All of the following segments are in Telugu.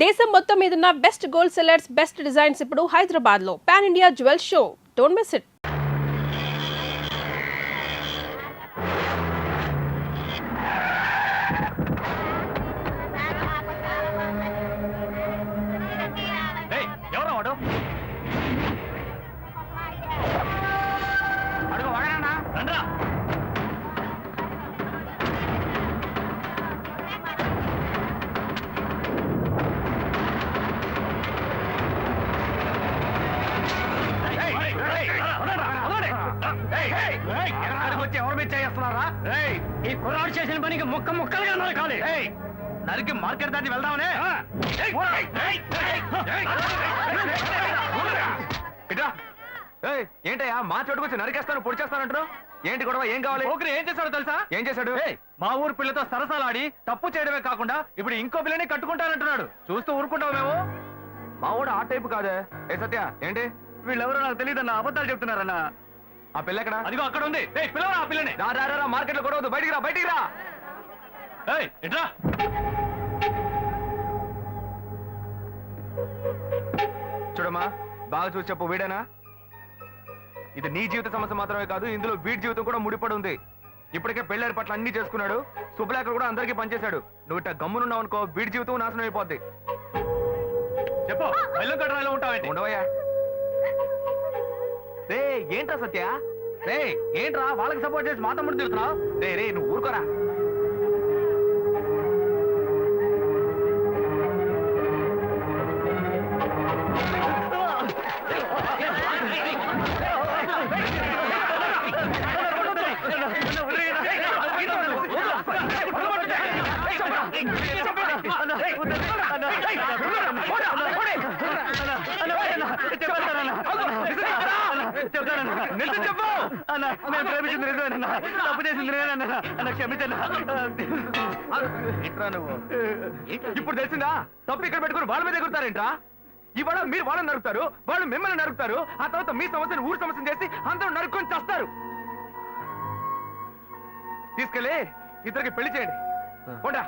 దేశం మొత్తం మీదున్న best gold sellers, best designs ఇప్పుడు హైదరాబాద్ లో pan India jewel show. Don't miss it. ఈ కుర్రాడు చేసిన పనికి ముక్క ముక్కలుగా నరకాలి. నరికి మార్కెట్ దాన్ని వెళ్దామనే. ఏంటయ్యా మా చోటుకొచ్చి నరికేస్తాను పొడి చేస్తానంటారు? ఏంటి గొడవ? ఏం కావాలి? ఓకే, ఏం చేశాడో తెలుసా? ఏం చేశాడు? మా ఊరు పిల్లతో సరసాలాడి తప్పు చేయడమే కాకుండా ఇప్పుడు ఇంకో పిల్లని కట్టుకుంటానంటున్నాడు. చూస్తూ ఊరుకుంటావు మేము? మా ఊడు ఆ టైపు కాదే. ఏ సత్య, ఏంటి? వీళ్ళెవరో నాకు తెలియదన్న, అబద్ధాలు చెప్తున్నారన్న. ఆ పిల్ల ఎక్కడ? అదిగో అక్కడ ఉంది. పిల్లవరా ఆ పిల్లని. రా మార్కెట్ లో గొడవద్దు, బయటికి రా, బయటికి రా. ఎట్రా చూడమ్మా, బాగా చూసి చెప్పు, వీడేనా? ఇది నీ జీవిత సమస్య మాత్రమే కాదు, ఇందులో వీడి జీవితం కూడా ముడిపడి ఉంది. ఇప్పటికే పెళ్ళారి పట్ల అన్ని చేసుకున్నాడు, శుభలేఖ కూడా అందరికీ పనిచేశాడు. నువ్వు ఇట్లా గమ్మునున్నావు అనుకో, వీడి జీవితం నాశనం అయిపోద్ది. చెప్పు, బెల్లం కట్టరాలో ఉంటావేంటి? ఉండవయ్యా. రే ఏంట్రా సత్య? ఏంట్రా వాళ్ళకి సపోర్ట్ చేసి మా తమ్ముడు తిరుగుతున్నావు? రే నువ్వు ఊరుకోరా. ఇప్పుడు తెలిసిందా? తప్పు ఇక్కడ పెట్టుకుని వాళ్ళ మీద ఎగురుతారేంట్రా? ఇవాళ మీరు వాళ్ళని నరుకుతారు, వాళ్ళు మిమ్మల్ని నరుకుతారు, ఆ తర్వాత మీ సమస్యను ఊరు సమస్యను చేసి అందరూ నరుక్కొని చేస్తారు. తీసుకెళ్ళి ఇద్దరికి పెళ్లి చేయండి. పోండా.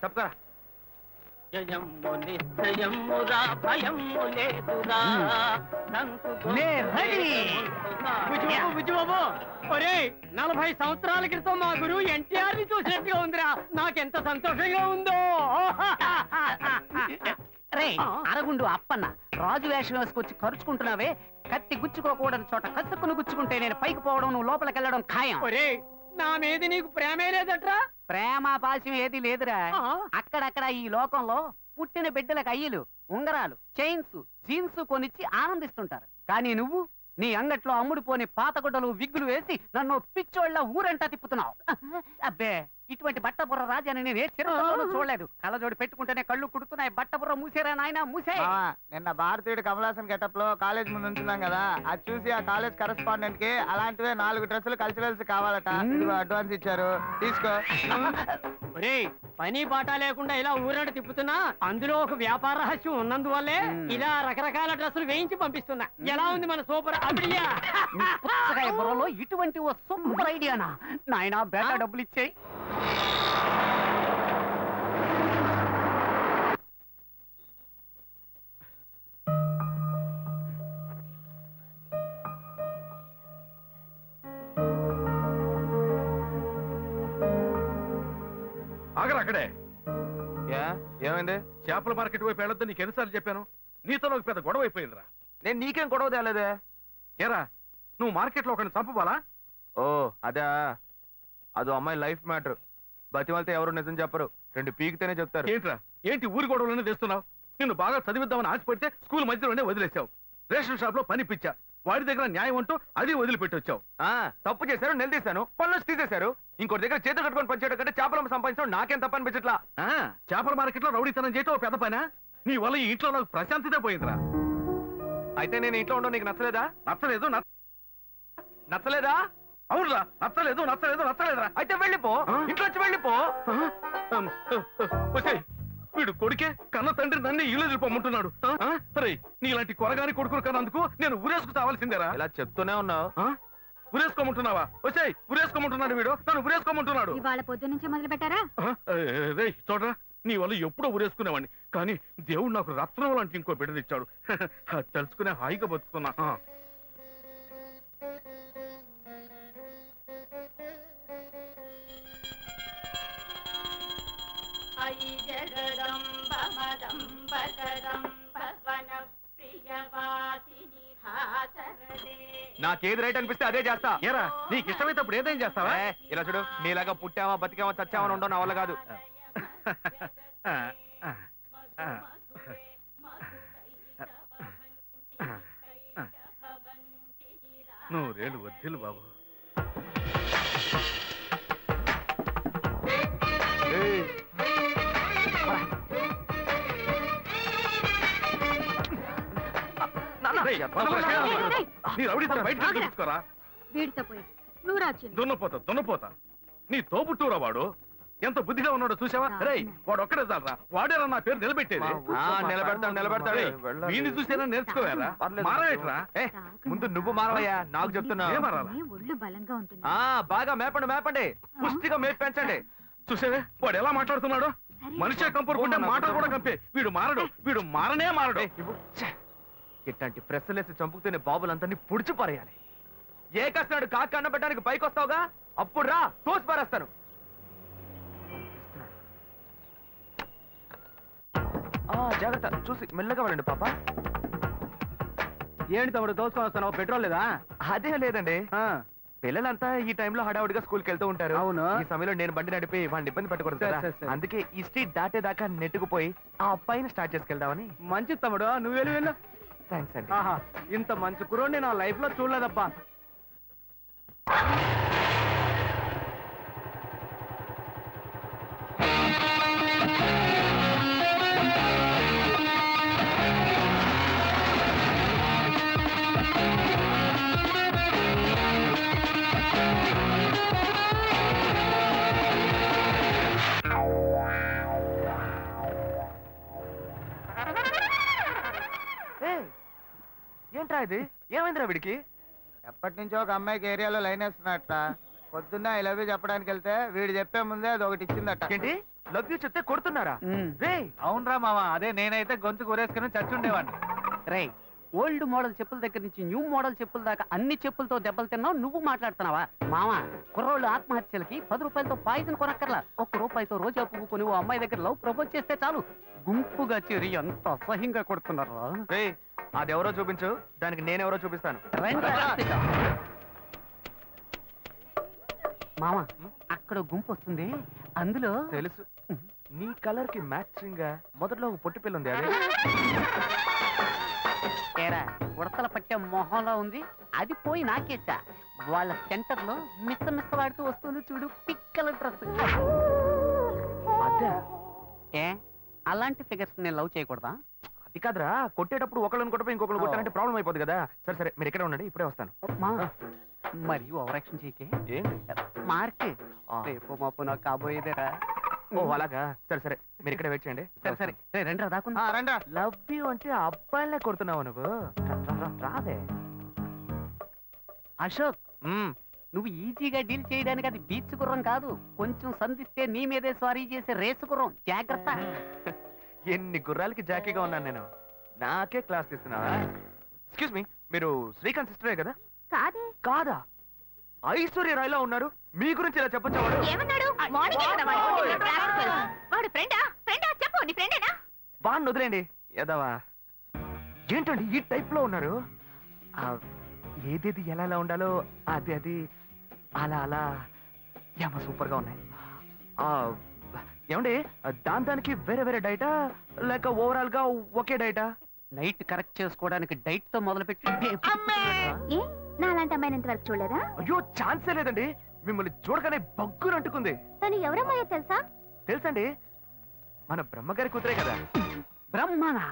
చెప్తారా? ఒరే, 40 సంవత్సరాల క్రితం మా గురువు ఎన్టీఆర్ ని చూసినట్టుగా ఉందిరా. నాకెంత సంతోషంగా ఉందో. రే అరగుండు అప్పన్న, రాజు వేషం వేసుకొచ్చి ఖర్చుకుంటున్నావే. కత్తి గుచ్చుకోకూడని చోట కసుక్కును గుచ్చుకుంటే నేను పైకి పోవడం, నువ్వు లోపలికి వెళ్ళడం ఖాయం. ఒరే, నా మీద నీకు ప్రేమే లేదట్రా? ప్రేమ పాశం ఏది లేదురా. అక్కడక్కడ ఈ లోకంలో పుట్టిన బిడ్డలకు అయ్యలు, ఉంగరాలు, చైన్స్, జీన్స్ కొనిచ్చి ఆనందిస్తుంటారు. కానీ నువ్వు నీ అంగట్లో అమ్ముడుపోని పాతగుడ్డలు, విగ్గులు వేసి నన్ను పిచ్చోళ్ళ ఊరంటా తిప్పుతున్నావు. అబ్బే, ఇటువంటి బట్టబుర్ర రాజాని నేను ఏ చిరతలోనూ చూడలేదు. కళ్ళజోడి పెట్టుకుంటేనే కళ్ళు కుడుతున్నాయి. బట్టబుర్ర మూసేరా నాయన, మూసే. నిన్న భారతీయుడు కమలాసన్ గెటప్ లో కాలేజ్ ముందు ఉంటున్నాం కదా, అది చూసి ఆ కాలేజ్ కరెస్పాండెంట్ కి అలాంటివే 4 డ్రెస్సులు కల్చరల్స్ కావాలట. అడ్వాన్స్ ఇచ్చారు, తీసుకో. ఒరే, పని పాట లేకుండా ఇలా ఊరంట తిప్పుతున్నా అందులో ఒక వ్యాపార రహస్యం ఉన్నందువల్లే ఇలా రకరకాల డ్రెస్సులు వేయించి పంపిస్తున్నా. ఎలా ఉంది మన సూపర్ ఐడియా? పుచ్చకాయ బుర్రలో ఇటువంటి ఓ సూపర్ ఐడియానా? నాయనా, బేట డబ్బులు ఇచ్చేయి. ఆగరా అక్కడే. ఏమైంది? చేపల మార్కెట్ వైపు వెళ్ళొద్దు నీకు ఎన్నిసార్లు చెప్పాను? నీతో నాకు పెద్ద గొడవ అయిపోయిందిరా. నేను నీకేం గొడవ తేలేదే. ఏరా, నువ్వు మార్కెట్ లో ఒకరిని చంపబాలా? ఓ అదా, అదో అమ్మాయి లైఫ్ మ్యాటర్. బతిమాలితే ఎవరు నిజం చెప్పరు, 2 పీకితేనే చెప్తారు. ఏంట్రా, ఏంటి ఊరి గొడవలోనే తెస్తున్నావు? నిన్ను బాగా చదివిద్దామని ఆశపడితే స్కూల్ మధ్యలోనే వదిలేసావు. రేషన్ షాప్ లో పని పిచ్చా, వాడి దగ్గర న్యాయం అంటూ అది వదిలిపెట్టొచ్చావు. తప్పు చేశారు, నిలదీశాను, పనులు తీసేశారు. ఇంకోటి దగ్గర చేతులు కట్టుకొని పనిచేయడం కంటే చేపలు సంపాదించడం నాకేం తప్ప అనిపించట్లా. చేపల మార్కెట్ లో రౌడీతనం చేయటం ఓ పెద్ద పనా? నీ వల్ల ఈ ఇంట్లో నాకు ప్రశాంతతే పోయిందిరా. అయితే నేను ఇంట్లో ఉండడం నీకు నచ్చలేదా? నచ్చలేదు. నచ్చలేదా? అవునురా, నచ్చలేదురా. అయితే వెళ్ళిపో, ఇంట్లో వచ్చి వెళ్ళిపో. వీడు కొడుకే కన్న తండ్రి నన్ను ఇల్లు వెళ్ళిపోమంటున్నాడు. నీ ఇలాంటి కొరగాని కొడుకులు కన్నందుకు నేను ఊరేసుకు చావాల్సిందేరా. ఇలా చెప్తూనే ఉన్నావు. ఉరేసుకోమంటున్నావా? ఉరేసుకోమంటున్నాడు వీడు, నన్ను ఉరేసుకోమంటున్నాడు. ఇవాళ పొద్దు నుంచి మొదలు పెట్టారా? చూడరా, నీ వల్ల ఎప్పుడో ఊరేసుకునేవాడిని, కానీ దేవుడు నాకు రత్నం లాంటి ఇంకో బిడ్డనిచ్చాడు. అది తెలుసుకునే హాయిగా బతుకుతున్నా. నాకేది రైట్ అనిపిస్తే అదే చేస్తా. ఏరా నీకు ఇష్టమైతే అప్పుడు ఏదైనా చేస్తావా? ఇలా చూడు, నీలాగా పుట్టామా బతికామా చచ్చామని ఉండవు నా వల్ల కాదు. నువ్వు రేలు వద్దులు బాబు. తీసుకోరా వీడితో పోయి నువ్వు రాచి దున్నపోతా నీ తోబుట్టూరా వాడు. ఎంత బుద్ధిగా ఉన్నాడో చూసావా? రేయ్ వాడు ఒక్కడే చాలరా, వాడేరా నా పేరు నిలబెట్టేది. నిలబెడతాడు. వీడిని చూసేనా నేర్చుకోవాలా? మారవేట్రా? ముందు నువ్వు మారవయ్యా, నాకు చెప్తున్నా. ఒళ్ళు బలంగా ఉంటుంది. బాగా మేపండి, పుష్టిగా మేపు పెంచండి. చూసావే వాడు ఎలా మాట్లాడుతున్నాడు? మనిషి కంపరుకుంటే మాటలు కూడా కంపే. వీడు మారనే మారడు. ఇట్లాంటి ప్రెస్సులేసి చంపుకునే బాబులందరినీ పుడిచి పారేయాలి. ఏ కస్తాడు కాక అన్నబెట్టడానికి పైకి వస్తావుగా, అప్పుడు రా తోసి పారేస్తాను. జాగ్రత్త, చూసి మెల్లగా వెళ్ళండి పాప. ఏంటి తమ్ముడు దోసుకొని వస్తాను? పెట్రోల్ లేదా? అదే లేదండి, పిల్లలంతా ఈ టైంలో హడావుడిగా స్కూల్కి వెళ్తూ ఉంటారు. అవును. ఈ సమయంలో నేను బండి నడిపి వాడిని ఇబ్బంది పెట్టకూడదు కదా. సరే. అందుకే ఈ స్ట్రీట్ దాటేదాకా నెట్టుకుపోయి ఆ అబ్బాయిని స్టార్ట్ చేసుకెళ్దామని. మంచి తమ్ముడు, నువ్వు వెళ్ళు. థ్యాంక్స్ అండి. ఆహా, ఇంత మంచి కుర్రోడిని నా లైఫ్ లో చూడలేదబ్బా. ఏంట్రా ఇది? ఏమైందిరా వీడికి? ఎప్పటి నుంచో ఒక అమ్మాయికి ఏరియాలో లైన్ వేస్తున్నట్ట. పొద్దున్న ఐ లవ్ యూ చెప్పడానికి వెళ్తే వీడు చెప్పే ముందే అది ఒకటి ఇచ్చిందట. ఏంటి లవ్ యూ చెప్తే కొడుతున్నారా? రే అవునరా మామ, అదే నేనైతే గొంతు కూరేసుకుని చచ్చుండేవాడిని. రే, ఓల్డ్ మోడల్ చెప్పుల దగ్గర నుంచి న్యూ మోడల్ చెప్పుల దాకా అన్ని చెప్పులతో దెబ్బలు తిన్నావు, నువ్వు మాట్లాడుతున్నావా? మామ, కుర్రోళ్ళు ఆత్మహత్యలకి 10 రూపాయలతో పాయిజన్ కొనక్కర్లా. 1 రూపాయితో రోజా పువ్వు కొని ఓ అమ్మాయి దగ్గర లవ్ ప్రపోజ్ చేస్తే చాలు, గుంపుగా చేరి ఎంత అసహ్యంగా కొడుతున్నారా. రే అదెవరో చూపించు, దానికి నేనెవరో చూపిస్తాను. మామ, అక్కడ గుంపు వస్తుంది, అందులో తెలుసు, నీ కలర్ కి మ్యాచింగ్ గా మొదట్లో ఒక పొట్టి పిల్ల ఉంది. అదే ఏరా, ఉడతల పట్టే మొహంలో ఉంది, అది పోయి నాకేసా. వాళ్ళ సెంటర్ లో మిస్సవాడుతూ వస్తుంది చూడు, పిక్కల డ్రెస్. అదే ఏ, అలాంటి ఫిగర్స్ నేను లవ్ చేయకూడదా? అది కాదురా, కొట్టేటప్పుడు ఒకళ్ళని కొట్టపోయి ఇంకొకరు కొట్టాలంటే ప్రాబ్లం అయిపోతుంది కదా. సరే మీరు ఇక్కడే ఉండండి, ఇప్పుడే వస్తాను. మరియు ఓవరాక్షన్ చేయకే. ఏంటి మార్క్ రేపు మాపు నాకు కాబోయేదేరా. ఓ అలాగా, సరే మీరు ఇక్కడే వెయిట్ చేయండి. సరే రండి దాకున్నా. రండి. లవ్ యూ అంటే అబ్బాయిలే కొడుతున్నావు నువ్వు. రాదే అశోక్, నువ్వు ఈజీగా డీల్ చేయడానికి అది బీచ్ గుర్రం కాదు, కొంచెం సంధిస్తే నీ మీదే స్వారీ చేసే రేసు గుర్రం. జాగ్రత్త. ఎన్ని గుర్రాలకి జాకీగా ఉన్నాను నేను, నాకే క్లాస్ తీస్తున్నావా? ఎక్స్క్యూజ్ మీ, మీరు శ్రీకాంత్ సిస్టరే కదా? కాదే. కాదా? ఐశ్వర్య రాయ్లా ఉన్నారు, మీ గురించి ఇలా చెప్పొచ్చా? ఏమన్నాడు? వాడు ఫ్రెండా? చెప్పు, నీ ఫ్రెండేనా? వాడిని వదిలేండి ఎదవా. ఏంటండి ఈ టైప్ లో ఉన్నారు? ఏదేది ఎలా ఉండాలో అది అలా ఏమో సూపర్ గా ఉన్నాయి. ఏమండి దానికి వేరే డైటా లేక ఓవరాల్ గా ఒకే డైటా? నైట్ కరెక్ట్ చేసుకోవడానికి డైట్ తో మొదలుపెట్టి ఏ, నా అలాంటి అమ్మాయిని ఇంతవరకు చూడలేదా? అయ్యో ఛాన్సే లేదండి, మిమ్మల్ని చూడగానే బగ్గురు అంటుకుంది. తను ఎవరమ్మాయో తెలుసా? తెలుసండి, మన బ్రహ్మగారి కూతురే కదా. బ్రహ్మనా?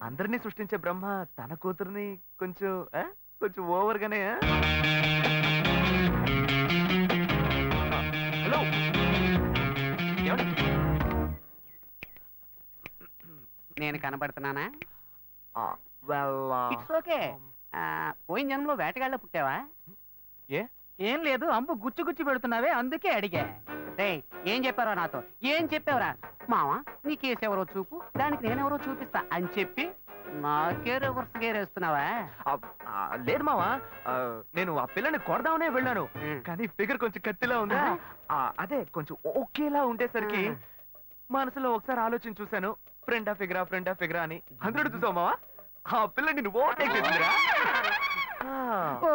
అందరినీ సృష్టించే బ్రహ్మ తన కూతుర్ని కొంచెం ఓవర్ గానే. హలో, నేను కనబడుతున్నానా? well, it's okay. పోయిన జన్మలో వేటగాళ్ళ పుట్టావా? ఏ? ఏం లేదు, అంబు గుచ్చి పెడుతున్నావే, అందుకే అడిగా. రేయ్, ఏం చెప్పారా నాతో? ఏం చెప్పావురా? మావా నీ కేసు ఎవరో చూపు, దానికి నేనెవరో చూపిస్తా అని చెప్పి నాకే రివర్స్ గేర్ వేస్తున్నావా? లేదు మావా, నేను ఆ పిల్లని కొడదామనే వెళ్ళాను, కానీ ఫిగర్ కొంచెం కత్తిలా ఉందా, అదే కొంచెం ఓకేలా ఉండేసరికి మనసులో ఒకసారి ఆలోచన చూశాను, ఫ్రెండా ఫిగరా అని. అందరూ చూసావు మావా, ఆ పిల్ల నిన్ను ఓవర్టేక్ చేసిందిరా. ఓ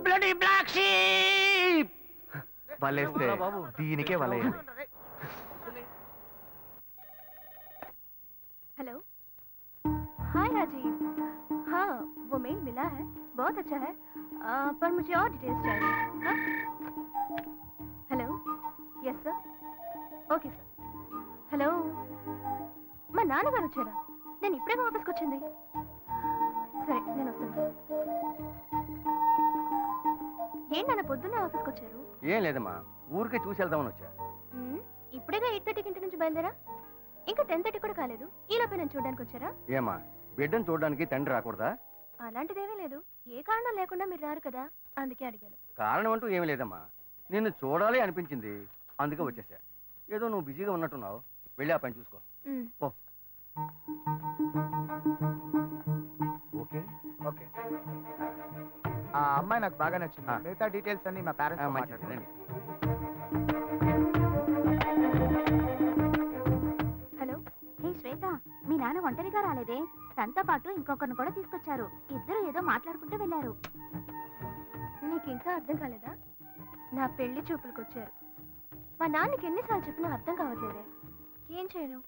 బ్లడీ బ్లాక్ షీప్! వలేస్తే దీనికే వలయ్యాలి. हेलो हाय राजीव हाँ वो मेल मिला है बहुत अच्छा है पर मुझे और डिटेल्स चाहिए हाँ hello yes sir okay sir hello మా నాన్నగారు వచ్చారా? నేను ఇప్పుడే మా ఆఫీస్కి వచ్చింది. సరే నేను వస్తాను. ఏంటి నాన్న పొద్దున్నే ఆఫీస్కి వచ్చారు? ఏం లేదమ్మా, ఊరికే చూసి వెళ్దామని వచ్చా. ఇప్పుడేగా 8:30 ఇంటి నుంచి బయలుదేరా, ఇంకా 10:30 కూడా కాలేదు. ఈలోపే నేను చూడడానికి వచ్చారా? ఏమా బిడ్డను చూడడానికి తండ్రి రాకూడదా? అలాంటిదేమీ లేదు, ఏ కారణం లేకుండా మీరు రారు కదా, అందుకే అడిగాను. కారణం అంటూ ఏమీ లేదమ్మా, నిన్ను చూడాలి అనిపించింది, అందుకే వచ్చేసా. ఏదో నువ్వు బిజీగా ఉన్నట్టున్నావు, వెళ్ళి ఆ పని చూసుకో. ఓ ఓకే ఓకే. ఆ అమ్మాయి నాకు బాగా నచ్చింది. మిగతా డీటెయిల్స్ అన్ని మా పేరెంట్స్ మంచిది, రండి. హలో హే శ్వేత, మీ నాన్న ఒంటరిగా రాలేదే, తనతో పాటు ఇంకొకరిని కూడా తీసుకొచ్చారు. ఇద్దరు ఏదో మాట్లాడుకుంటూ వెళ్ళారు. నీకు ఇంకా అర్థం కాలేదా? నా పెళ్లి చూపులకు వచ్చారు. మా నాన్నకి ఎన్నిసార్లు చెప్పినా అర్థం కావట్లేదే, ఏం చేయను?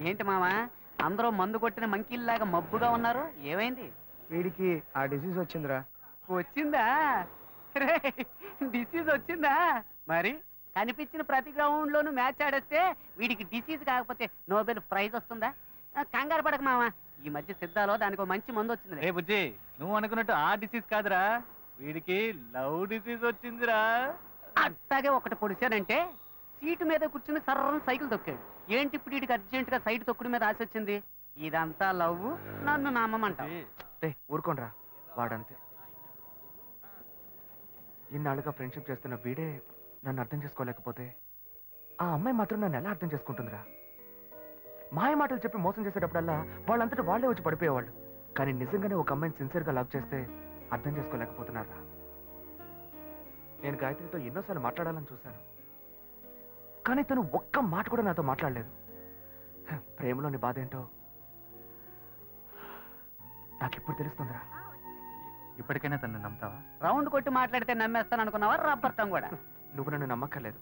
ఏంటి మావా అందరూ మందు కొట్టిన మంకీల్లాగా మబ్బుగా ఉన్నారు? ఏమైంది? వీడికి ఆ డిసీజ్ వచ్చిందిరా. వచ్చిందా? డిసీజ్ వచ్చిందా? మరి కనిపించిన ప్రతి గ్రౌండ్ లోను మ్యాచ్ ఆడేస్తే వీడికి డిసీజ్ కాకపోతే నోబెల్ ప్రైజ్ వస్తుందా? కంగారు పడక మావా, ఈ మధ్య సిద్ధాలో దానికి ఒక మంచి మందు వచ్చింది. రే బుజ్జి, నువ్వు అనుకున్నట్టు ఆ డిసీజ్ కాదురా, వీడికి లవ్ డిసీజ్ వచ్చిందిరా. అట్టాగే ఒకటి పొడిచానంటే సీటు మీద కూర్చుని సర్రం సైకిల్ తొక్కాడు. ఏంటి ఇప్పుడు వీడికి అర్జెంట్ గా సైడ్ తొక్కుడు మీద ఆశ వచ్చింది? ఇదంతా లవ్, నన్ను నమ్మమంట. ఊరుకోనరా, వాడంతే. ఇన్నాళ్ళుగా ఫ్రెండ్షిప్ చేస్తున్న వీడే నన్ను అర్థం చేసుకోలేకపోతే ఆ అమ్మాయి మాత్రం నన్ను ఎలా అర్థం చేసుకుంటుందిరా? మాయ మాటలు చెప్పి మోసం చేసేటప్పుడల్లా వాళ్ళంతటా వాళ్ళే వచ్చి పడిపోయేవాళ్ళు, కానీ నిజంగానే ఒక అమ్మాయిని సిన్సియర్గా లవ్ చేస్తే అర్థం చేసుకోలేకపోతున్నారా? నేను గాయత్రితో ఎన్నోసార్లు మాట్లాడాలని చూశాను, కానీ తను ఒక్క మాట కూడా నాతో మాట్లాడలేదు. ప్రేమలోని బాధ ఏంటో నాకెప్పుడు తెలుస్తుందిరా. ఇప్పటికైనా తను నమ్ముతావా? రౌండ్ కొట్టి మాట్లాడితే నమ్మేస్తాను అనుకున్నావా? రబ్బర్తం కూడా. నువ్వు నన్ను నమ్మక్కర్లేదు,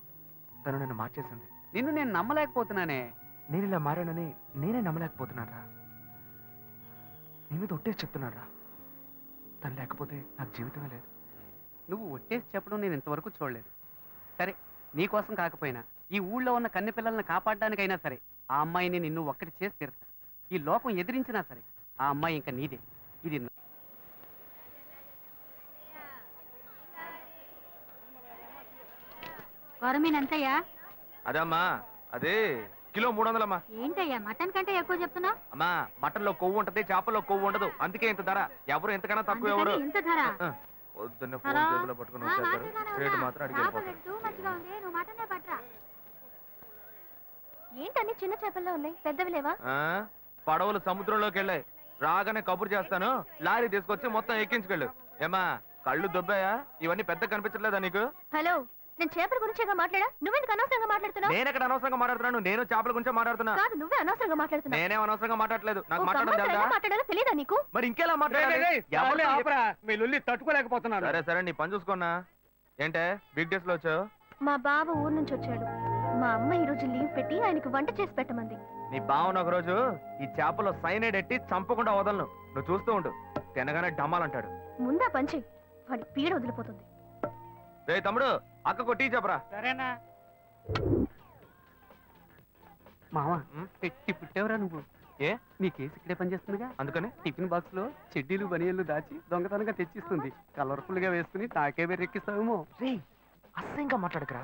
తను నన్ను మార్చేసింది. నిన్ను నేను నమ్మలేకపోతున్నానే. నేను ఇలా మారానని నేనే నమ్మలేకపోతున్నారా? నీ మీద ఒట్టేసి చెప్తున్నారా, తను లేకపోతే నాకు జీవితమే లేదు. నువ్వు ఒట్టేసి చెప్పడం నేను ఇంతవరకు చూడలేదు. సరే, నీకోసం కాకపోయినా ఈ ఊళ్ళో ఉన్న కన్నె పిల్లల్ని కాపాడడానికైనా సరే ఆ అమ్మాయిని నిన్ను ఒక్కటి చేసి తీరుతా. ఈ లోకం ఎదిరించినా సరే ఆ అమ్మాయి ఇంకా నీదే. ఇది గౌరమేనంతయ్యా? అదమ్మా, అదే కిలో 300 అమ్మా. ఏంటయ్యా మటన్ కంటే ఎక్కువ చెప్తున్నావు? అమ్మా, మటన్ లో కొవ్వు ఉంటది, చేపల్లో కొవ్వు ఉండదు, అందుకే ఇంత ధర. ఎవరు ఎంతకన్నా తక్కువ ఎవరు. ఇంత ధర? పొద్దున్న ఫోన్ చేతిలో పట్టుకుని వచ్చేస్తారు, రేటు మాత్రం అడిగి వెళ్ళిపోతారు. ఏంటన్ని చిన్న చేపల్లో ఉన్నాయి, పెద్దవి లేవా? పడవలు సముద్రంలోకి వెళ్ళాయి, రాగానే కబురు చేస్తాను, లారీ తీసుకొచ్చి మొత్తం ఎక్కించుకెళ్ళు. ఏమా కళ్ళు దొబ్బాయా? ఇవన్నీ పెద్ద కనిపించట్లేదా నీకు? హలో, నేను చేపల గురించేగా మాట్లాడా, నువ్వెందుకు అనవసరంగా మాట్లాడుతున్నావు? నేను ఎక్కడ అనవసరంగా మాట్లాడుతున్నాను, నేను చేపల గురించే మాట్లాడుతున్నా. కాదు, నువ్వే అనవసరంగా మాట్లాడుతున్నావు. నేనేం అనవసరంగా మాట్లాడలేదు, నాకు ఒక మాట్లాడడం అమ్మాయితో తెలుసా? ఎలా మాట్లాడాలో తెలియదా నీకు? మరి ఇంకెలా మాట్లాడాలి? మీ లొల్లి తట్టుకోలేకపోతున్నాను. సరే సరే, నీ పని చూసుకున్నా. ఏంటే బిగ్ డేస్ లో వచ్చావు? మా బావ ఊరు నుంచి వచ్చాడు. మా అమ్మ ఈ రోజు లీవ్ పెట్టి ఆయనకు వంట చేసి పెట్టమంది. నీ బావన ఒక రోజు ఈ చేపలో సైనైడ్ ఎట్టి చంపకుండా వదలను, నువ్వు చూస్తూ ఉండు, తినగానే డమ్మాలంటాడు. ముందా పంచి, వాడి పీడ వదిలిపోతుంది. రే తమ్ముడు, అక్కకు టీ చెప్పరా. సరేనా మావా? పెట్టి పుట్టేవరా నువ్వు? ఏ, నీ కేసు ఇక్కడే పనిచేస్తుందిగా, అందుకని టిఫిన్ బాక్స్ లో చెడ్డీలు బనియన్లు దాచి దొంగతనంగా తెచ్చిస్తుంది. కలర్ఫుల్ గా వేసుకుని నాకే బెర్రెక్కిస్తావేమో. రే, అసహ్యంగా మాట్లాడకరా.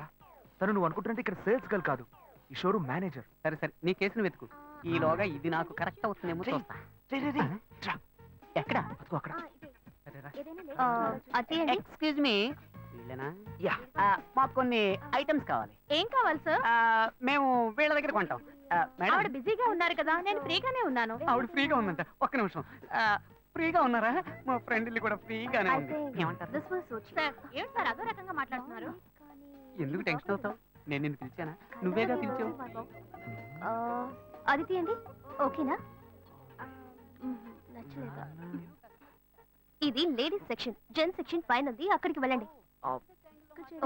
తను నువ్వు అనుకుంటుంటే ఇక్కడ సేల్స్ గర్ల్ కాదు, ఈ షోరూమ్ మేనేజర్. సరే సరే, నీ కేసును వెతుకు, ఈలోగా ఇది నాకు కరెక్ట్ అవుతుందేమో చూస్తా. ఎక్కడ అదిగో అక్కడ అదేంటి ఎక్స్క్యూజ్ మీ వీళ్ళేనా మాకు కొన్ని ఐటమ్స్ కావాలి ఏం కావాలి సార్? మేము వీళ్ళ దగ్గర కొంటాం మేడం ఆవిడ బిజీగా ఉన్నారు కదా, నేను ఫ్రీగానే ఉన్నాను. ఆవిడ ఫ్రీగా ఉందంట. ఒక్క నిమిషం. ఫ్రీగా ఉన్నారా? మా ఫ్రెండ్ ఇల్లు కూడా ఫ్రీగానే ఉంది. ఏమంటారు? సార్, ఏంటి సార్ అదో రకంగా మాట్లాడుతున్నారు? ఎందుకు టెన్షన్ అవుతావు? నేను నిన్ను పిలిచానా? నువ్వేగా పిలిచావు. అది తీయండి. ఓకేనా? నచ్చలేదా? ఇది లేడీస్ సెక్షన్, జెంట్స్ సెక్షన్ పైన ఉంది, అక్కడికి వెళ్ళండి.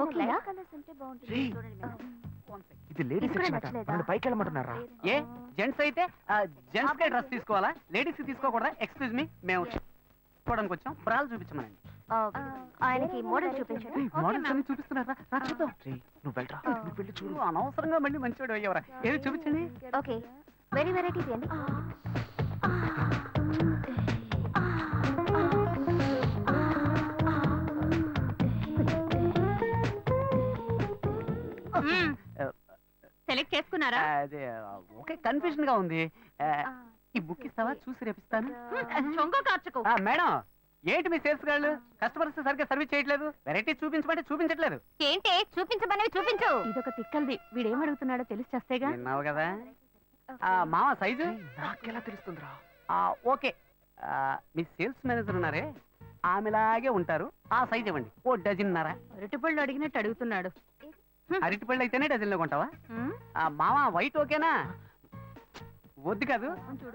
ఓకేనా? ఇది లేడీస్ ఇది కూడా సెక్షన్ అట. నచ్చలేదా? మనల్ని పైకి వెళ్ళమంటున్నారా? ఏ జెంట్స్ అయితే జెంట్స్ కే డ్రెస్ తీసుకోవాలా? లేడీస్ తీసుకోకూడదా? ఎక్స్క్యూజ్ మీ, మేము చూడడానికి వచ్చాం. బ్రాలు చూపించమనండి. ఆయనకి మోడల్ చూపించండి. మోడల్స్ అన్ని చూపిస్తున్నారా? రా చూద్దాం. నువ్వు వెళ్ళరా, నువ్వు వెళ్ళి చూడు. నువ్వు అనవసరంగా మళ్ళీ మంచివాడు అయ్యవరా. ఏది చూపించండి. ఓకే, వెరీ వెరైటీ తీయండి. సెలెక్ట్ చేసుకున్నారా? అదే ఓకే, కన్ఫ్యూజన్ గా ఉంది. ఈ బుక్ ఇస్తావా? చూసి రేపిస్తాను. చొంగ కార్చుకో. మేడం, ఏంటి మీ సేల్స్ గాళ్ళు కస్టమర్స్ సరిగ్గా సర్వీస్ చేయట్లేదు? వెరైటీ చూపించమంటే చూపించట్లేదు. ఏంటి చూపించమనేవి చూపించు. ఇదొక తిక్కల్ది, వీడేం అడుగుతున్నాడో తెలిసి చేస్తేగా. విన్నావు కదా. మామ సైజు నాకెలా తెలుస్తుందిరా? ఓకే. మీ సేల్స్ మేనేజర్ ఉన్నారే, ఆమెలాగే ఉంటారు. ఆ సైజ్ ఇవ్వండి. ఓ డజన్నర. అరటిపళ్ళు అడిగినట్టు అడుగుతున్నాడు. అరటిపళ్ళు అయితేనే డజన్లో కొంటావా? మామ వైట్ ఓకేనా? వద్దు కాదు,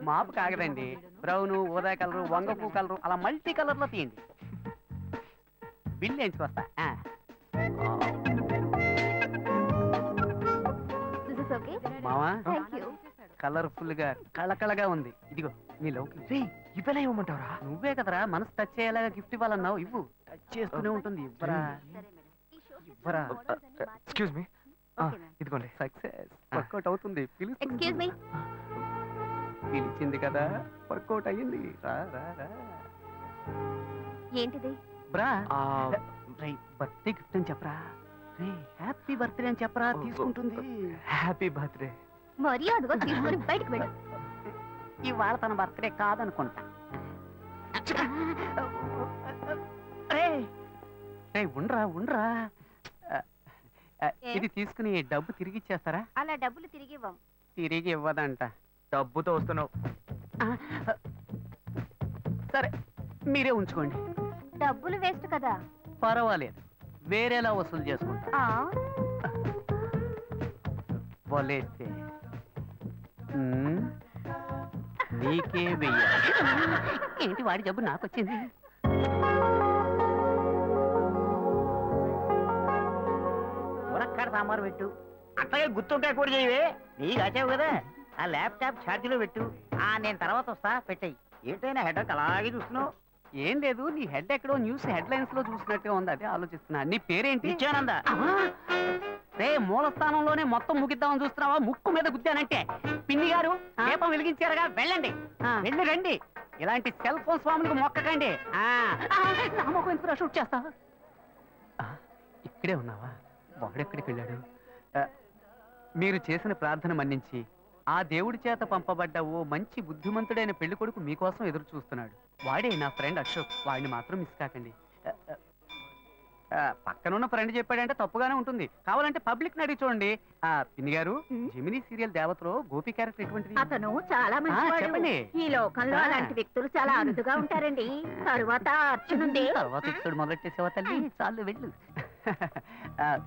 మాపు కాగదండి. బ్రౌన్, ఊదా కలరు, వంగపూ కలరు, అలా మల్టీ కలర్ లో తీయండి. బిల్ వేయించుకొస్తా. మావా కలర్ఫుల్ గా కళకళగా ఉంది. ఇదిగో మీ లవ్. ఇవ్వలే ఇవ్వమంటావరా? నువ్వే కదరా మనసు టచ్ అయ్యేలాగా గిఫ్ట్ ఇవ్వాలన్నావు. ఇవ్వు. టచ్ చేస్తూనే ఉంటుంది. ఇవ్వరా ఇవ్వరా. ఎక్స్క్యూజ్ మీ, ఇదిగోండి. సక్సెస్. వర్కౌట్ అవుతుంది. Excuse me. పిలిచింది కదా, వర్కౌట్ అయ్యింది. రా రా రా. ఏంటిది? బ్రా బర్త్డే గిఫ్ట్ అని చెప్పరా. రే హ్యాపీ బర్త్డే అని చెప్పరా, తీసుకుంటుంది. Happy birthday. మర్యాదగా తీసుకొని బయటకు వెళ్ళు. ఇవాళ తన బర్త్డే కాదనుకుంటా. రే ఉండరా ఉండరా. ఇది తీసుకుని డబ్బు తిరిగి ఇచ్చేస్తారా? అలా డబ్బులు తిరిగి ఇవ్వం. తిరిగి ఇవ్వదంట. డబ్బుతో వస్తున్నావు. సరే మీరే ఉంచుకోండి. డబ్బులు వేస్ట్ కదా. పర్వాలేదు, వేరేలా వసూలు చేసుకుంటా. వలేస్తే నీకే వెయ్యాలి. ఏంటి వాడి జబ్బు నాకు వచ్చింది? మునక్కాడ సాంబారు పెట్టు. అట్లాగే గుర్తుంటే కూడా చేయవే. నీకు వచ్చావు కదా, ఆ ల్యాప్టాప్ ఛార్జీలో పెట్టు. నేను తర్వాత వస్తా, పెట్టాయి. ఏంటైనా హెడ్ అలాగే చూస్తున్నావు. ఏం లేదు, నీ హెడ్ ఎక్కడో న్యూస్ హెడ్ లైన్స్ లో చూసినట్టుగా ఉంది. అదే ఆలోచిస్తున్నా. నీ పేరేంటి? నిత్యానంద. రే మూల స్థానంలోనే మొత్తం ముగిద్దామని చూస్తున్నావా? ముక్కు మీద గుద్దానంటే. పిన్ని గారు దీపం వెలిగించారుగా, వెళ్ళండి. వెళ్ళి రండి. ఇలాంటి సెల్ ఫోన్ స్వాములకు మొక్కకండి. షూట్ చేస్తా. ఇక్కడే ఉన్నావా? వాడెక్కడికి వెళ్ళాడు? మీరు చేసిన ప్రార్థన మన్నించి ఆ దేవుడి చేత పంపబడ్డ ఓ మంచి బుద్ధిమంతుడైన పెళ్లి కొడుకు మీకోసం ఎదురు చూస్తున్నాడు. వాడే నా ఫ్రెండ్ అశోక్. వాడిని మాత్రం మిస్ కాకండి. పక్కనున్న ఫ్రెండ్ చెప్పాడంటే తప్పుగానే ఉంటుంది. కావాలంటే పబ్లిక్ ని అడిగి చూడండి. పిన్ని గారు, జెమినీ సీరియల్ దేవతలో గోపి క్యారెక్టర్ ఎటువంటిది? అతను చాలా మంచివాడు. చెప్పండి. ఈ లోకంలో అలాంటి వ్యక్తులు చాలా అరుదుగా ఉంటారండి. తరువాత అర్చునుంది. తర్వాత ఇప్పుడు మొదలెట్టేసేవా తల్లి? చాలు వెళ్ళు.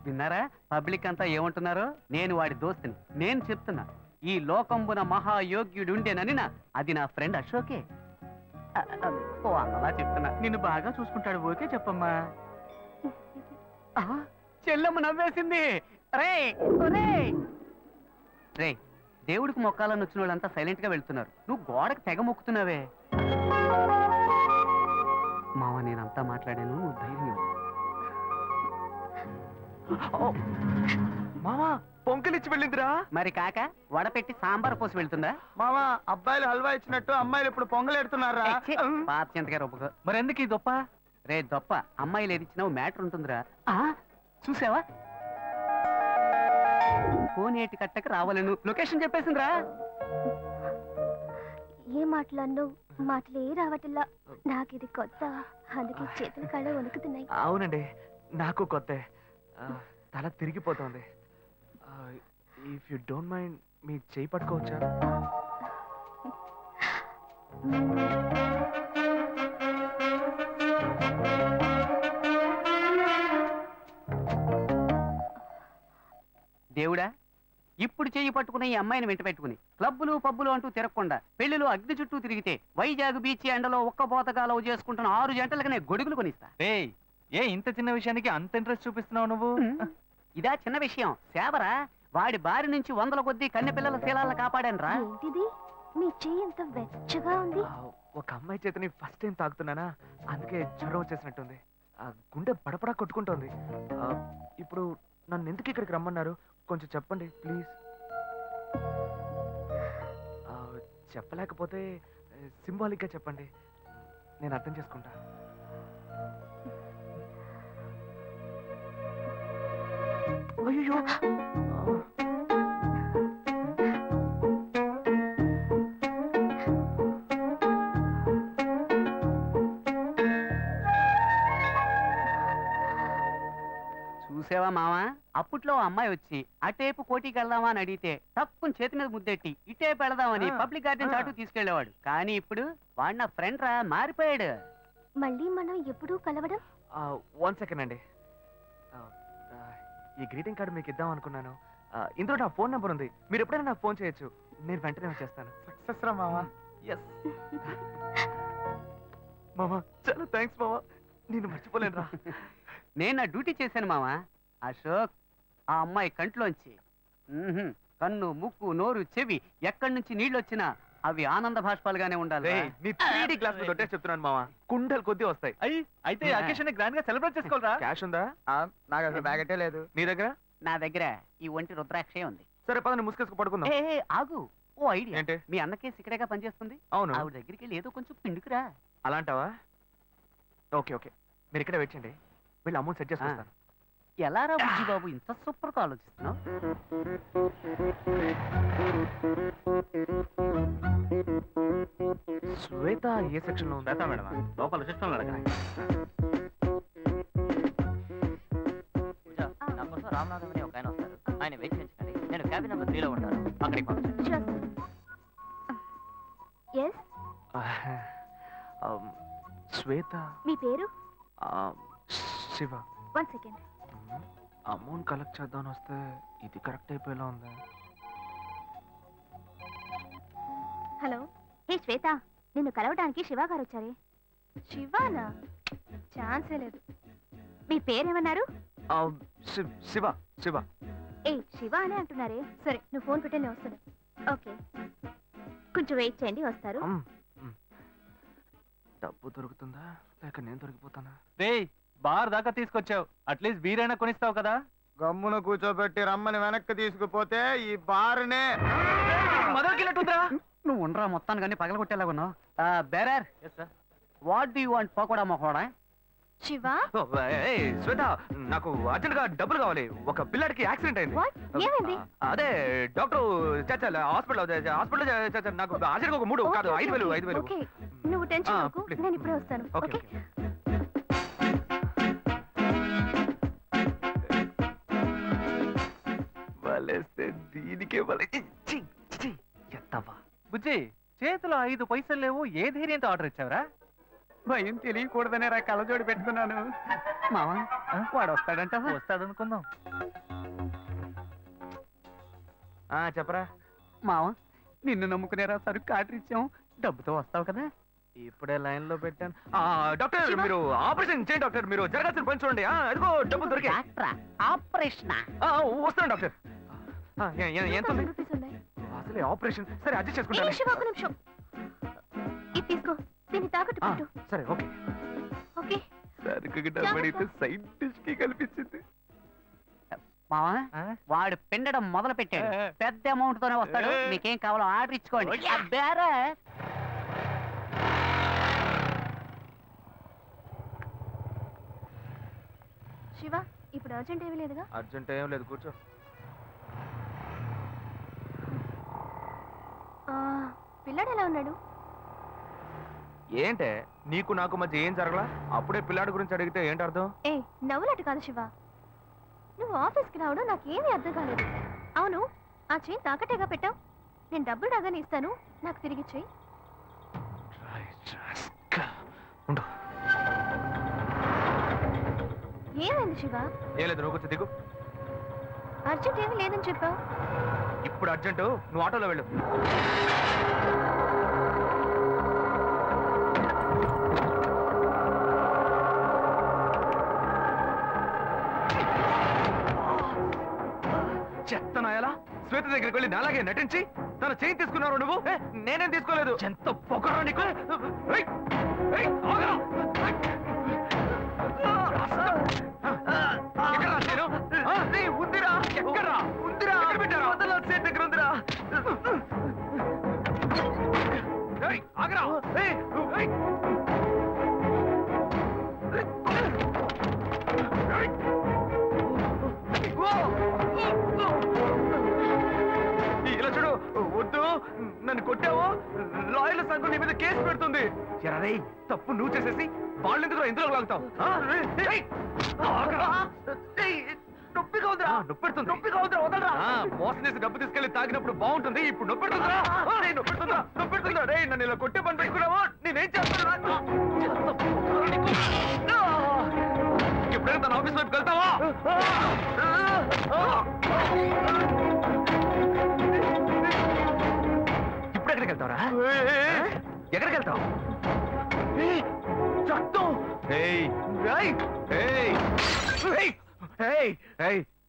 విన్నారా పబ్లిక్ అంతా ఏమంటున్నారో? నేను వాడి దోస్తుని. నేను చెప్తున్నా, ఈ లోకంబున మహాయోగ్యుడుండేనని అది నా ఫ్రెండ్ అశోకే. ఓ అన్నలా చెప్తున్నా. నిన్ను బాగా చూసుకుంటాడు. ఓకే చెప్పమ్మా. చెల్లెమ్మ నవ్వేసింది. రే దేవుడికి మొక్కాలని వచ్చిన వాళ్ళంతా సైలెంట్ గా వెళ్తున్నారు. నువ్వు గోడకు తెగ మొక్కుతున్నావే. మావా నేనంతా మాట్లాడాను, నువ్వు ధైర్యం. మామా పొంకలిచ్చి వెళ్ళిందిరా. మరి కాక వడపెట్టి సాంబార్ పోసి వెళ్తుందా? మామా అబ్బాయిలు హల్వా ఇచ్చినట్టు అమ్మాయిలు ఇప్పుడు పొంగలెడుతున్నారా? పాత చింతకాయ రొప్పకు. మరి ఎందుకు ఈ దొప్ప? రే దొప్ప, అమ్మాయిలు ఏది ఇచ్చినావు మ్యాటర్ ఉంటుందిరా. చూసావా? కోనేటి కట్టకు రావాలను లొకేషన్ చెప్పేసిందిరా. ఏ మాట్లాడినో మాటలు ఏ రావట్లా. నాకు ఇది కొత్త, అందుకే చేతులు కాళ్ళు వణుకుతున్నాయి. అవునండి, నాకు కొత్త. తల తిరిగిపోతుంది. ఇఫ్ యు డోంట్ మైండ్ మీ చేయి పట్టుకోవచ్చా? దేవుడా, ఇప్పుడు చెయ్యి పట్టుకుని ఈ అమ్మాయిని వెంట పెట్టుకుని క్లబ్బులు పబ్బులు అంటూ తిరగకుండా పెళ్లిలో అగ్ని చుట్టూ తిరిగితే వైజాగ్ బీచ్ ఎండలో ఒక్క పోతగా లవ్ చేసుకుంటున్న 6 జంటలకు నేను గొడుగులు కొనిస్తా. ఏయ్, ఏ ఇంత చిన్న విషయానికి అంత ఇంట్రెస్ట్ చూపిస్తున్నావు నువ్వు? ఇదా చిన్న విషయం? సేవరా, వాడి బారి నుంచి 100ల కొద్దీ కన్నెపిల్లల శీలాలను కాపాడానురా. ఏంటిది? మీ చెయ్యి ఎంత వెచ్చగా ఉంది. ఒక అమ్మాయి చేతిని ఫస్ట్ టైం తాకుతున్నానా, అందుకే జ్వరం వచ్చేసినట్టుంది. గుండె పడపడా కొట్టుకుంటోంది. ఇప్పుడు నన్ను ఎందుకు ఇక్కడికి రమ్మన్నారు? కొంచెం చెప్పండి ప్లీజ్. చెప్పలేకపోతే సింబాలిక్గా చెప్పండి, నేను అర్థం చేసుకుంటా. అయ్యో, చూసావా మావా, అప్పట్లో ఆ అమ్మాయి వచ్చి అటేపు కోటికి వెళ్దామా అని అడిగితే తక్కువ చేతి మీద ముద్దెట్టి ఇటేపు వెళదామని పబ్లిక్ గార్డెన్ చాటు తీసుకెళ్లేవాడు. కానీ ఇప్పుడు వాడు నా ఫ్రెండ్ రా, మారిపోయాడు. మళ్ళీ మనం ఎప్పుడూ కలవడం? 1 సెకండ్ అండి. ఈ గ్రీటింగ్ కార్డు మీకు ఇద్దాం అనుకున్నాను. ఇందులో నా ఫోన్ నెంబర్ ఉంది, మీరు ఎప్పుడైనా నాకు ఫోన్ చేయొచ్చు, నేను వెంటనే వచ్చేస్తాను. సక్సెస్ రా మావా. ఎస్ మామా, చాలా థ్యాంక్స్ మామా, నేను మర్చిపోలేను రా. నేను నా డ్యూటీ చేశాను మావా. అశోక్, ఆ అమ్మాయి కంట్లోంచి కన్ను, ముక్కు, నోరు, చెవి ఎక్కడి నుంచి నీళ్ళు వచ్చినా అవి ఆనంద భాష్పాలుగానే ఉండాలి. నీ 3D క్లాస్ లో దొట్టే చెప్తున్నాను మామా, కుండలు కొద్ది వస్తాయి. అయితే అకేషన్ గ్రాండ్ గా సెలబ్రేట్ చేసుకోవాలరా? క్యాష్ ఉందా? నాకు అసలు బ్యాగెటే లేదు. నీ దగ్గర? నా దగ్గర ఈ ఒంటి రుద్రాక్షే ఉంది. సరే పదండి, ముసుకేసుకు పడుకుందాం. ఏ ఆగు, ఓ ఐడియా. ఏంటి? మీ అన్నకే సిక్కడేగా పనిచేస్తుంది. అవును. ఆవిడ దగ్గరికి వెళ్ళి ఏదో కొంచెం పిండుకురా. అలాంటావా? ఓకే ఓకే, మీరు ఇక్కడ వెయిట్ చేయండి, వీళ్ళు అమౌంట్ సెట్ చేసుకుంటాను. ఎలా రా బుజ్జి బాబు, ఇంత సూపర్ గా ఆలోచిస్తున్నావు? శ్వేత ఏ సెక్షన్ లో ఉంది? మేడం, లోపల రిసెప్షన్ అడగండి. నా కోసం రామనాథం అని ఒక ఆయన వస్తారు, ఆయన వెయిట్ చేయించండి. నేను క్యాబిన్ నెంబర్ 3లో ఉంటాను, అక్కడికి పంపించండి. ఎస్, శ్వేత. మీ పేరు? శివ. 1 సెకండ్. అమౌంట్ కలెక్ట్ చేద్దామని వస్తే ఇది కరెక్ట్ అయిపోయేలా ఉంది. హలో, హే శ్వేత, నిన్ను కలవడానికి శివ గారు వచ్చారే. శివానా? ఛాన్సే లేదు. మీ పేరేమన్నారు? శివ. శివ. ఏ శివ అనే అంటున్నారే. సరే, నువ్వు ఫోన్ పెట్టే, నేను వస్తాను. ఓకే, కొంచెం వెయిట్ చేయండి, వస్తారు. డబ్బు దొరుకుతుందా లేక నేను దొరికిపోతానా? రేయ్, బార్ దాకా తీసుకొచ్చావు, అట్లీస్ట్ బీరైనా కొనిస్తావు కదా? గమ్మున కూర్చోబెట్టి రమ్మని వెనక్కి తీసుకుపోతే ఈ బారునే నువ్వు ఉండరా, మొత్తాన్ని పగల కొట్టేలాగా ఉన్నావు. Bearer, what do you want? Pakoda మొకోడా? శివ, శ్వేత, నాకు అర్జెంట్ గా డబ్బులు కావాలి. ఒక పిల్లాడికి యాక్సిడెంట్ అయింది. What? ఏమైంది? అదే డాక్టర్ హాస్పిటల్ నాకు అర్జెంట్ ఒక 3 కాదు 5,000. ఓకే, నువ్వు టెన్షన్ అవ్వకు, please. నేను ఇప్పుడే వస్తాను. Okay okay. వలేస్తే దీనికే వలే. ఎత్తవా బుజ్జి, చేతిలో 5 పైసలు లేవు, ఏ ధైర్యంతో ఆర్డర్ ఇచ్చావురా? భయం తెలియకూడదనే రా కళ్ళజోడు పెట్టుకున్నాను. మావా, వాడు వస్తాడంట. వస్తాడనుకుందాం. చెప్పరా మావా, నిన్ను నమ్ముకునేరా సరుకు ఆర్డర్ ఇచ్చాం, డబ్బుతో వస్తావు కదా? ఇప్పుడే లైన్ లో పెట్టాను. డాక్టర్, మీరు ఆపరేషన్ చేయండి డాక్టర్, మీరు జరగాల్సిన పని చూడండి. అదిగో డబ్బులు దొరికే. ఆపరేషన్ వస్తాను డాక్టర్. ఎంత ఉంది? రూపీస్ ఉన్నాయి. అసలే ఆపరేషన్. సరే అడ్జస్ట్ ఏ చేసుకుంటాను. శివ, ఒక నిమిషం. ఇది తీసుకో, దీన్ని తాకట్టు పెట్టు. సరే ఓకే. ఓకే, సరుకు డబ్బడితే సైడ్ డిష్ కి కల్పించింది. మావా, వాడు పిండడం మొదలు పెట్టాడు. పెద్ద అమౌంట్ తోనే వస్తాడు. మీకేం కావాలో ఆర్డర్ ఇచ్చుకోండి. బేరే శివ, ఇప్పుడు అర్జెంట్ ఏమీ లేదుగా? అర్జెంట్ ఏం లేదు, కూర్చో. పిల్లాడు ఎలా ఉన్నాడు? ఏంటే నీకు నాకు మధ్య ఏం జరగలా? అప్పుడే పిల్లాడి గురించి అడిగితే ఏంటి అర్థం? ఏ నవ్వులాట కాదు శివ, నువ్వు ఆఫీస్కి రావడం నాకేమీ అర్థం కాలేదు. అవును, ఆ చైన్ తాకట్టేగా పెట్టావు. నేను డబ్బులు రాగానే ఇస్తాను, నాకు తిరిగి చెయ్యి. ఏమైంది శివ? ఏం లేదు, నువ్వు కొంచెం దిగు. అర్జెంట్ ఏమీ లేదని చెప్పావు. ఇప్పుడు అర్జెంటు, నువ్వు ఆటోలో వెళ్ళు. చెత్తనాయాలా శ్వేత దగ్గరికి వెళ్ళి నాలాగే నటించి తన చేయి తీసుకున్నారు నువ్వు. నేనేం తీసుకోలేదు. ఎంత పొగరా నీకు. ఏయ్, ఏయ్, ఆగరా. ఎక్కడ్రా నేను? ఉందిరా. ఎక్కడ్రా? ఉందిరా. ఎక్కడ పెట్టారా? వదల సేట్ దగ్గర ఉందిరా. ఏయ్, ఆగరా. ఏయ్, ఏయ్. ఇలా చూడు, వద్దు. నన్ను కొట్టావో లాయర్ల సంఘం నీ మీద కేసు పెడుతుంది. ఎరా తప్పు నువ్వు చేసేసి వాళ్ళు ఎందుకు ఇందులో లాగుతావు? నొప్పిగా ఉందిరా. నొప్పెడుతుంది. నొప్పిగా ఉందిరా, వదలరా. మోసం చేసి డబ్బు తీసుకెళ్లి తాగినప్పుడు బాగుంటుంది, ఇప్పుడు నొప్పెడుతుందా? నొప్పెడుతుందా? నొప్పెడుతుందా? రే నన్ను ఇలా కొట్టే పని పెట్టుకున్నావా? నేనేం చేస్తాను? ఎప్పుడైనా తన ఆఫీస్ వైపు వెళ్తావా? ఇప్పుడు ఎక్కడికి వెళ్తావరా? ఎక్కడికి వెళ్తావు?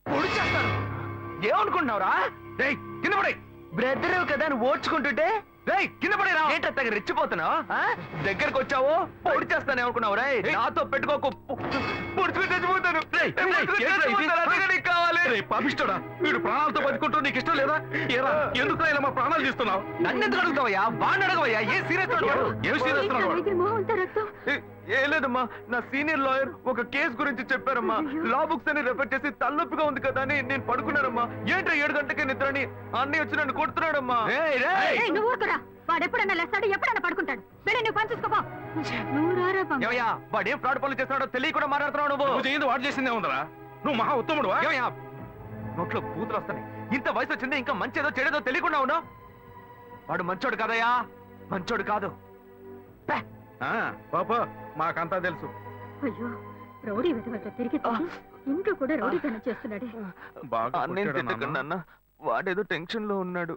పొడి చేస్తాను. ఏమనుకుంటున్నావురా? కింద పడే. బ్రదర్ కదా నువ్వు ఓడ్చుకుంటుంటే కింద పడేరా. ఏంటత్తగా రెచ్చిపోతున్నావు? దగ్గరకు వచ్చావు పొడి చేస్తాను ఏమనుకున్నావు? రే నాతో పెట్టుకోకు, పొడుచుకుని చచ్చిపోతాను. కావాలి పాపిస్తాడా? వీడు ప్రాణాలతో బతుకుంటూ నీకు ఇష్టం లేదా? ఏరా ఎందుకు ఇలా మా ప్రాణాలు తీస్తున్నావు? నన్ను ఎందుకు అడుగుతావయ్యా? బాగా అడగవయ్యా. ఏ సీరియస్ ఏం సీరియస్? ఏం లేదమ్మా, నా సీనియర్ లాయర్ ఒక కేసు గురించి చెప్పారమ్మా. లా బుక్స్ అని రెఫర్ చేసి తలనొప్పిగా ఉంది కదా అని నేను పడుకున్నారమ్మా. ఏంటో 7 గంటలకి నిద్రని అన్నీ వచ్చి నన్ను కొడుతున్నాడమ్మా. వాడెప్పుడన్నా లేస్తాడు, ఎప్పుడన్నా పడుకుంటాడు. వెళ్ళి నువ్వు పని చూసుకోపో. ఏమయ్యా వాడు ఏం ఫ్రాడ్ పనులు చేస్తున్నాడో తెలియకుండా మాట్లాడుతున్నావు నువ్వు. నువ్వు చేయింది వాడు చేసిందే ఉందరా? నువ్వు మహా ఉత్తముడు. ఏమయ్యా నోట్లో బూతులు వస్తాయి. ఇంత వయసు వచ్చింది ఇంకా మంచేదో చెడేదో తెలియకుండా ఉన్నావు. వాడు మంచోడు కాదయ్యా, మంచోడు కాదు. పాపా మాకంతా తెలుసు. అయ్యో, రౌడీ వెతవతో తిరిగి ఇంట్లో కూడా రౌడీతనం చేస్తున్నాడే. బాగా నేను తిట్టకండి అన్న, వాడేదో టెన్షన్ లో ఉన్నాడు.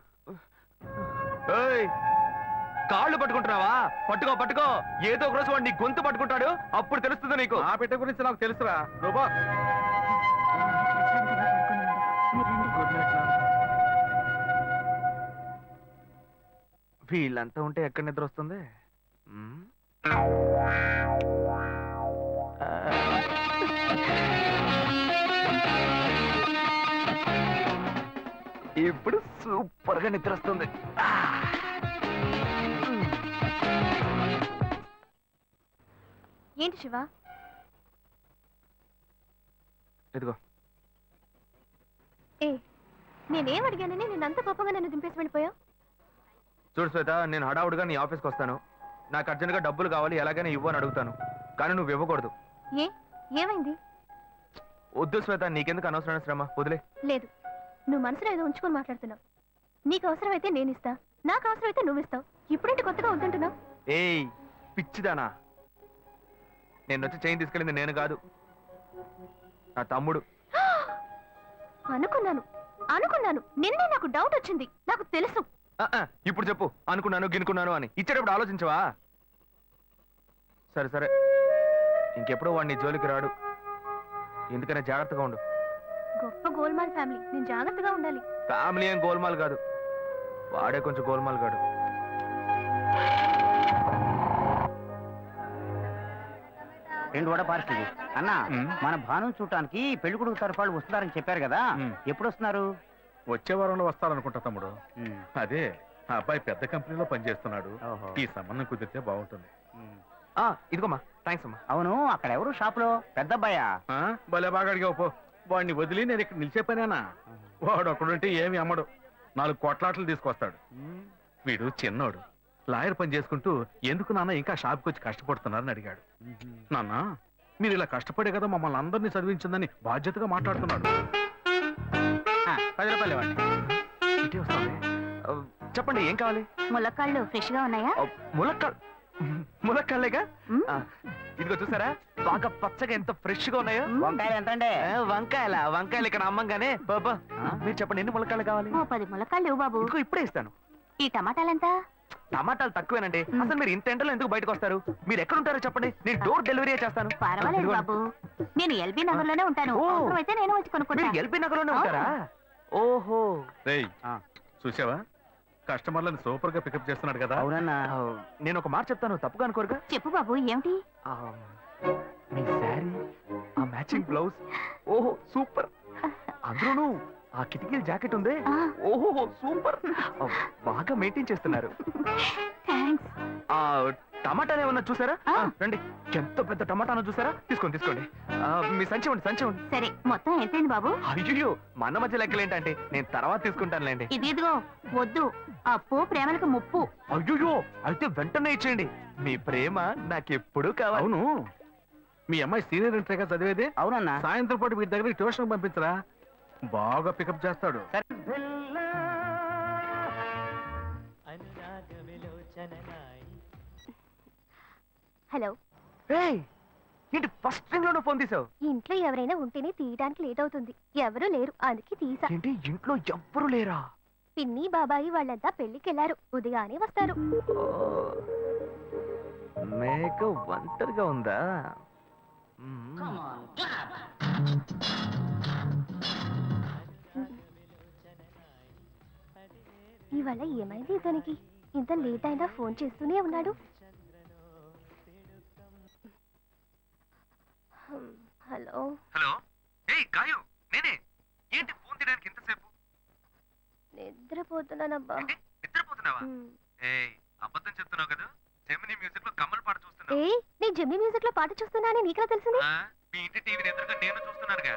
కాళ్ళు పట్టుకుంటున్నావా? పట్టుకో పట్టుకో. ఏదో ఒక రోజు వాడు నీ గొంతు పట్టుకుంటాడు, అప్పుడు తెలుస్తుంది నీకు. ఆ పెట్ట గురించి నాకు తెలుసురా. నువ్వు వీళ్ళంతా ఉంటే ఎక్కడ నిద్ర వస్తుంది? ఇప్పుడు సూపర్ గా నిద్ర వస్తుంది. ఏంటి శివ? ఇదిగో. ఏ నేనేం అడిగానని నేను అంత కోపంగా నన్ను దింపేసి వెళ్ళిపోయావు? చూడు శ్వేత, నేను హడావుడిగా నీ ఆఫీస్కి వస్తాను. నాకు అర్జెంట్గా డబ్బులు కావాలి, ఎలాగైనా ఇవ్వు అని అడుగుతాను. కానీ నువ్వు ఇవ్వకూడదు. ఏమైంది? వద్దు శ్వేత, నీకెందుకు అనవసరమైన శ్రమ, వదిలే. లేదు, నువ్వు మనసులో ఏదో ఉంచుకొని మాట్లాడుతున్నావు. నీకు అవసరమైతే నేను ఇస్తా, నాకు అవసరమైతే నువ్వు ఇస్తావు. ఇప్పుడేంటి కొత్తగా వద్దంటున్నావు? ఏయ్ పిచ్చిదానా, నేను వచ్చి చైన్ తీసుకెళ్ళింది నేను కాదు, నా తమ్ముడు. అనుకున్నాను నిన్నే నాకు డౌట్ వచ్చింది. నాకు తెలుసు. ఇప్పుడు చెప్పు, అనుకున్నాను గినుకున్నాను అని. ఇచ్చేటప్పుడు ఆలోచించవా? సరే సరే, ఇంకెప్పుడు వాడిని జోలికి రాడు. ఎందుకనే జాగ్రత్తగా ఉండు. గొప్ప గోల్మాల్ ఫ్యామిలీ, నేను జాగ్రత్తగా ఉండాలి. ఫ్యామిలీ ఏం గోల్మాల్ కాదు, వాడే కొంచెం గోల్మాల్ కాడు. రెండు వడ పార్సల్ అన్నా. మన భాను చూడటానికి పెళ్లి కొడుకు తరఫాలు వస్తున్నారని చెప్పారు కదా, ఎప్పుడు వస్తున్నారు? వచ్చే వారంలో వస్తారనుకుంటా తమ్ముడు. అదే ఆ అబ్బాయి పెద్ద కంపెనీలో పనిచేస్తున్నాడు. ఈ సంబంధం కుదిరితే బాగుంటుంది. ఇదిగోమ్మా, థ్యాంక్స్ అమ్మా. అవును, అక్కడ ఎవరు షాప్ లో? పెద్ద అబ్బాయా? భలే బాగా అడిగావు పో. వాడిని వదిలి నేను ఇక్కడ నిలిచే పనేనా? వాడు అక్కడుంటే ఏమి అమ్మడు, 4 కొట్లాటలు తీసుకొస్తాడు. వీడు చిన్నోడు, లాయర్ పని చేసుకుంటూ ఎందుకు నాన్న ఇంకా షాప్కి వచ్చి కష్టపడుతున్నారని అడిగాడు. నాన్న మీరు ఇలా కష్టపడే కదా మమ్మల్ని అందరినీ చదివించిందని బాధ్యతగా మాట్లాడుతున్నాడు. 10 రూపాయలు ఇవ్వండి. ఇటే వస్తుంది. చెప్పండి ఏం కావాలి? ములక్కాళ్ళు ఫ్రెష్ గా ఉన్నాయా? ములక్కాళ్ళేగా. ఇదిగో చూసారా బాగా పచ్చగా ఎంత ఫ్రెష్ గా ఉన్నాయో. వంకాయలు ఎంత అండి? వంకాయలు ఇక్కడ అమ్మంగానే బాబా మీరు చెప్పండి ఎన్ని ములక్కాళ్ళు కావాలి? 10 ములక్కాళ్ళు బాబు. ఇదిగో ఇప్పుడే ఇస్తాను. ఈ టమాటాలెంత? టమాటాలు తక్కువేనండి. అసలు మీరు ఇంత ఎండలో ఎందుకు బయటకు వస్తారు? మీరు ఎక్కడ ఉంటారో చెప్పండి, నేను డోర్ డెలివరీ చేస్తాను. పర్వాలేదు బాబు, నేను ఎల్బీ నగర్ లోనే ఉంటాను. ఓ. అయితే నేను వచ్చి కొనుక్కుంటా. మీరు ఎల్బీ నగర్ లోనే ఉంటారా? ఓహో. రేయ్ చూసావా కస్టమర్లను సూపర్ గా పికప్ చేస్తున్నాడు కదా. అవునన్నా. నేను ఒక మాట చెప్తాను, తప్పుగా అనుకోరుగా? చెప్పు బాబు, ఏమిటి? ఆ, మీ శారీ, ఆ మ్యాచింగ్ బ్లౌజ్, ఓహో సూపర్. అందులోనూ ఆ కిటికీల జాకెట్ ఉంది, ఓహో సూపర్. బాగా మెయింటైన్ చేస్తున్నారు. థాంక్స్. ఆ టమాటాలు ఏమన్నా చూసారా? రండి, ఎంత పెద్ద టమాటాను చూసారా? తీసుకోండి తీసుకోండి. మీ సంచి ఉండి సంచి ఉండి. సరే, మొత్తం ఎంతైంది బాబు? అయ్యో మన మధ్య లెక్కలు ఏంటంటే నేను తర్వాత తీసుకుంటానులేండి. ఇదిగో వద్దు, అప్పు ప్రేమలకు ముప్పు. అయ్యో అయితే వెంటనే ఇచ్చేయండి. మీ ప్రేమ నాకెప్పుడు కావాలి. అవును మీ అమ్మాయి సీనియర్ ఇంటర్గా చదివేది. అవునన్నా. సాయంత్రం పాటు వీటి దగ్గర ట్యూషన్ పంపించరా, బాగా పికప్ చేస్తాడు. హలో. ఏయ్, ఏంటి ఫస్ట్ రింగ్ లోనే ఫోన్ తీసావు? ఇంట్లో ఎవరైనా ఉంటేనే తీయడానికి లేట్ అవుతుంది. ఎవరూ లేరు, అందుకే తీసా. ఏంటి ఇంట్లో ఎవ్వరు లేరా? పిన్ని బాబాయి వాళ్ళంతా పెళ్లికెళ్లారు, ఉదయానే వస్తారు. మేక ఒంటరిగా ఉందా? ఇవాళ ఏమైంది ఇతనికి? ఇంత లేట్ అయినా ఫోన్ చేస్తూనే ఉన్నాడు. హలో. హలో. ఏయ్ గాయు, నేనే. ఏంటి ఫోన్ తీయడానికి ఇంతసేపు? నిద్రపోతున్నానబ్బా. నిద్రపోతున్నావా? ఏయ్ అబద్ధం చెప్తున్నావు కదా. జెమిని మ్యూజిక్ లో కమల్ పాట చూస్తున్నా. ఏ, నేను జెమిని మ్యూజిక్ లో పాట చూస్తున్నానని నీకెలా తెలిసింది? మీ ఇంటి టీవీని ఎదురుగా నేను చూస్తున్నానుగా.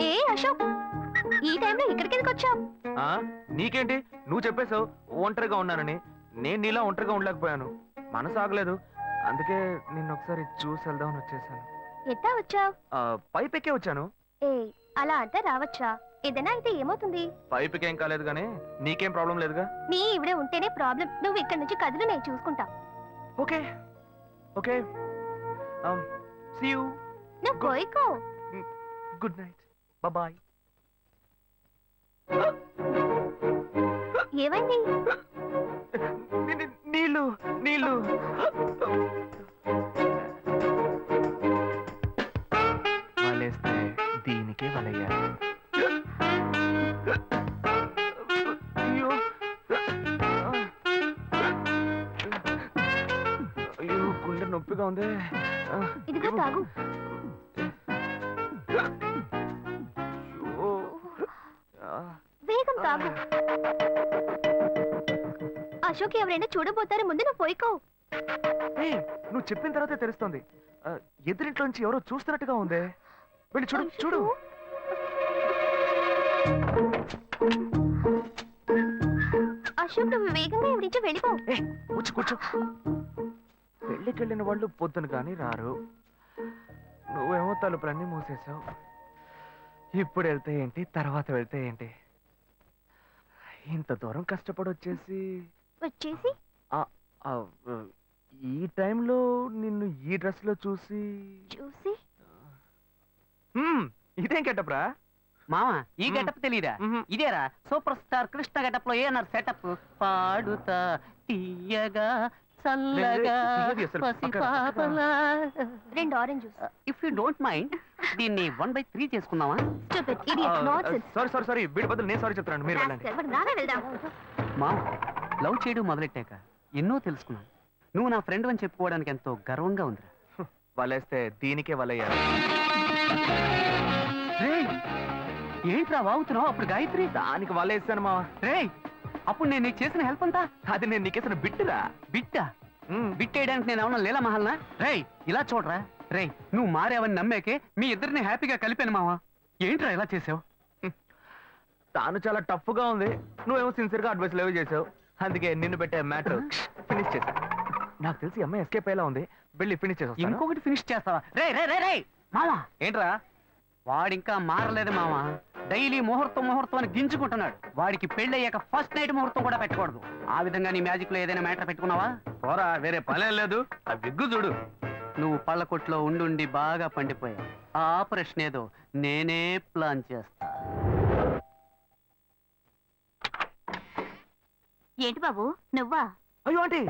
ఏ అశోక్, ఈ టైంలో ఇక్కడికి ఎందుకు వచ్చావు? నీకేంటి, నువ్వు చెప్పేశావు ఒంటరిగా ఉన్నానని. నేను నీలా ఒంటరిగా ఉండలేకపోయాను, మనసు ఆగలేదు. అందుకే నిన్ను ఒకసారి చూసి వెళ్దామని వచ్చేసాను. ఎట్టా వచ్చావు? పైపెక్కే వచ్చాను. ఏ, అలా అంటే రావచ్చా? ఏదైనా అయితే ఏమవుతుంది? పైపెక్కేం కాలేదు కానీ నీకేం ప్రాబ్లం లేదుగా. నీ ఇవిడే ఉంటేనే ప్రాబ్లం. నువ్వు ఇక్కడ నుంచి కదులు, నేను చూసుకుంటా. Okay okay. See you. నువ్వు కోయికో. Good night, bye. ఏమైంది? నీళ్ళు నీళ్ళు. వలేస్తే దీనికే వలయ్యారు. అయ్యో అయ్యో గుండె నొప్పిగా ఉంది. ఇదిగో తాగు. వేగం తాగు. అశోక్ ఎవరైనా చూడబోతారు, ముందు నువ్వు పోయికో. నువ్వు చెప్పిన తర్వాతే తెలుస్తుంది. ఎదురింట్లో నుంచి ఎవరో చూస్తున్నట్టుగా ఉంది. వెళ్ళి చూడు చూడు. అశోక్, నువ్వు వేగంగా ఎవరి నుంచి వెళ్ళిపో. కూర్చో కూర్చో. పెళ్ళికెళ్ళిన వాళ్ళు పొద్దున కానీ రారు. నువ్వేమో తలుపులన్నీ మూసేశావు. ఇప్పుడు వెళ్తే ఏంటి, తర్వాత వెళ్తే ఏంటి? ఇంత దూరం కష్టపడి వచ్చేసి ఈ టైంలో నిన్ను ఈ డ్రెస్ లో చూసి ఇదేం గెటప్రా? మామా ఈ గెటప్ తెలీదా? ఇదేరా సూపర్ స్టార్ కృష్ణ గెటప్ లో ఏనారు సెటప్. పాడుతా తీయగా చల్లగా పసిపాపలా. 2 orange juice. If you don't mind దీన్ని 1/3 చేసుకుందామా? సారీ వీడి బదులు నేను సారీ చెప్తాను. మీరు వెళ్ళండి. మామా లవ్ చేయడం మొదలెట్టాక ఎన్నో తెలుసుకున్నాను. నువ్వు నా ఫ్రెండ్ అని చెప్పుకోవడానికి ఎంతో గర్వంగా ఉందిరా. వలేస్తే దీనికే వలయ్యారు. ఏంట్రా వాగుతున్నావు? అప్పుడు గాయత్రి దానికి వలేసాను మా. అప్పుడు నేను నీకు చేసిన హెల్ప్ అంతా అది నేను నీకేసిన బిట్టురా. బిట్టా? బిట్టేయడానికి నేను ఏమన్నా లీలా మహల్నా? ఇలా చూడరా. నువ్వు మారావని నమ్మాకే మీ ఇద్దరిని హ్యాపీగా కలిపాను మావా. ఏంట్రా ఇలా చేసావు? తాను చాలా టఫ్ గా ఉంది, నువ్వేమో సిన్సియర్ గా అడ్వైస్ లేవు చేసావు. అందుకే నిన్ను పెట్టే మ్యాటర్ ఫినిష్ చేశా. నాకు తెలిసి ఈ అమ్మాయి ఎస్కేప్ అయ్యేలా ఉంది, వెళ్ళి ఫినిష్ చేసా. ఇంకొకటి ఫినిష్ చేస్తావా? రే రే రే రే మావా, ఏంట్రా? వాడింకా మారలేదు మావా. డైలీ ముహూర్తం అని గింజుకుంటున్నాడు. వాడికి పెళ్ళయ్యాక ఫస్ట్ నైట్ ముహూర్తం కూడా పెట్టకూడదు. ఆ విధంగా నీ మ్యాజిక్ లో ఏదైనా మ్యాటర్ పెట్టుకున్నావా? పోరా, వేరే పనేం లేదు. ఆ విగ్గు చూడు. నువ్వు పళ్ళ కొట్లో ఉండుండి బాగా పండిపోయావు. ఆ ఆపరేషన్ ఏదో నేనే ప్లాన్ చేస్తా. ఏంటి బాబు నువ్వా? అయ్యో ఆంటీ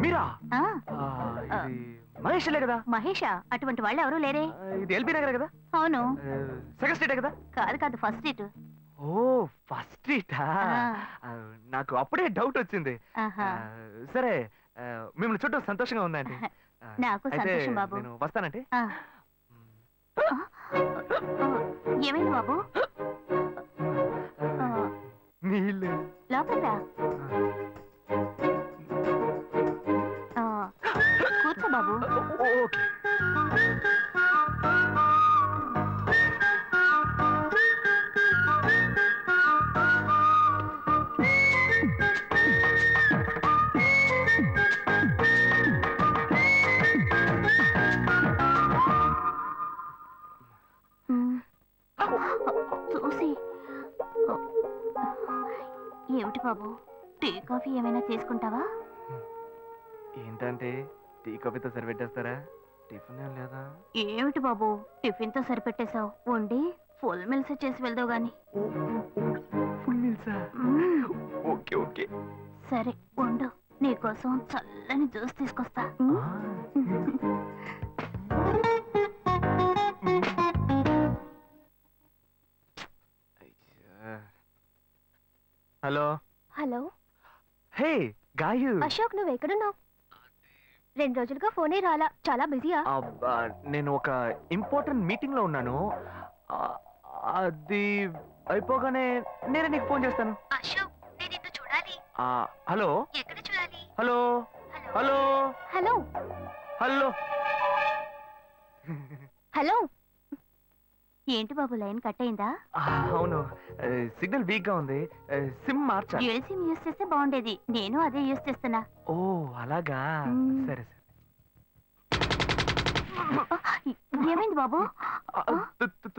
మీరా? ఆ, ఇది మహేష్లే కదా? మహేషా? అటువంటి వాళ్ళు ఎవరూ లేరే. ఇది ఎల్బీ నగర్ కదా? అవును. సెకండ్ స్ట్రీటే కదా? కాదు ఫస్ట్ డేట్. ఓ ఫస్ట్ స్ట్రీటా? నాకు అప్పుడే డౌట్ వచ్చింది. సరే, మిమ్మల్ని చూడటం సంతోషంగా ఉందండి. నాకు సంతోషం బాబు. నేను వస్తానంటే. ఏమైంది బాబు? నీళ్ళు లోపలికి రా. కూర్చో బాబు. ఓకే. చూసి ఏమిటి బాబు, టీ కాఫీ ఏమైనా తీసుకుంటావా? ఏంటంటే టీ కాఫీతో సరిపెట్టేస్తారా? టిఫిన్ ఏం లేదా? ఏమిటి బాబు టిఫిన్ తో సరిపెట్టేశావు? వండి ఫుల్ మిల్స్ చేసి వెళ్దావు గాని. ఫుల్ మీల్సా? Okay okay. సరే వండు, నీకోసం చల్లని జ్యూస్ తీసుకొస్తా. Hello. Hello hey Gayu. Ashok, నువ్వు ఎక్కడున్నావు? 2 రోజులుగా ఫోనే రాలా, చాలా బిజీయా? నేను ఒక ఇంపార్టెంట్ మీటింగ్ లో ఉన్నాను. అది అయిపోగానే నేనే నీకు ఫోన్ చేస్తాను. అశోక్, నేను నిన్ను చూడాలి. హలో. ఎక్కడ చూడాలి? Hello hello hello hello. Hello. ఏంటి బాబు లైన్ కట్ అయిందా? అవును, సిగ్నల్ వీక్ గా ఉంది. సిమ్ మార్చా. డ్యూయల్ సిమ్ యూస్ చేస్తే బాగుండేది. నేను అదే యూస్ చేస్తున్నా. ఓ అలాగా. సరే సరే. ఏమైంది బాబు?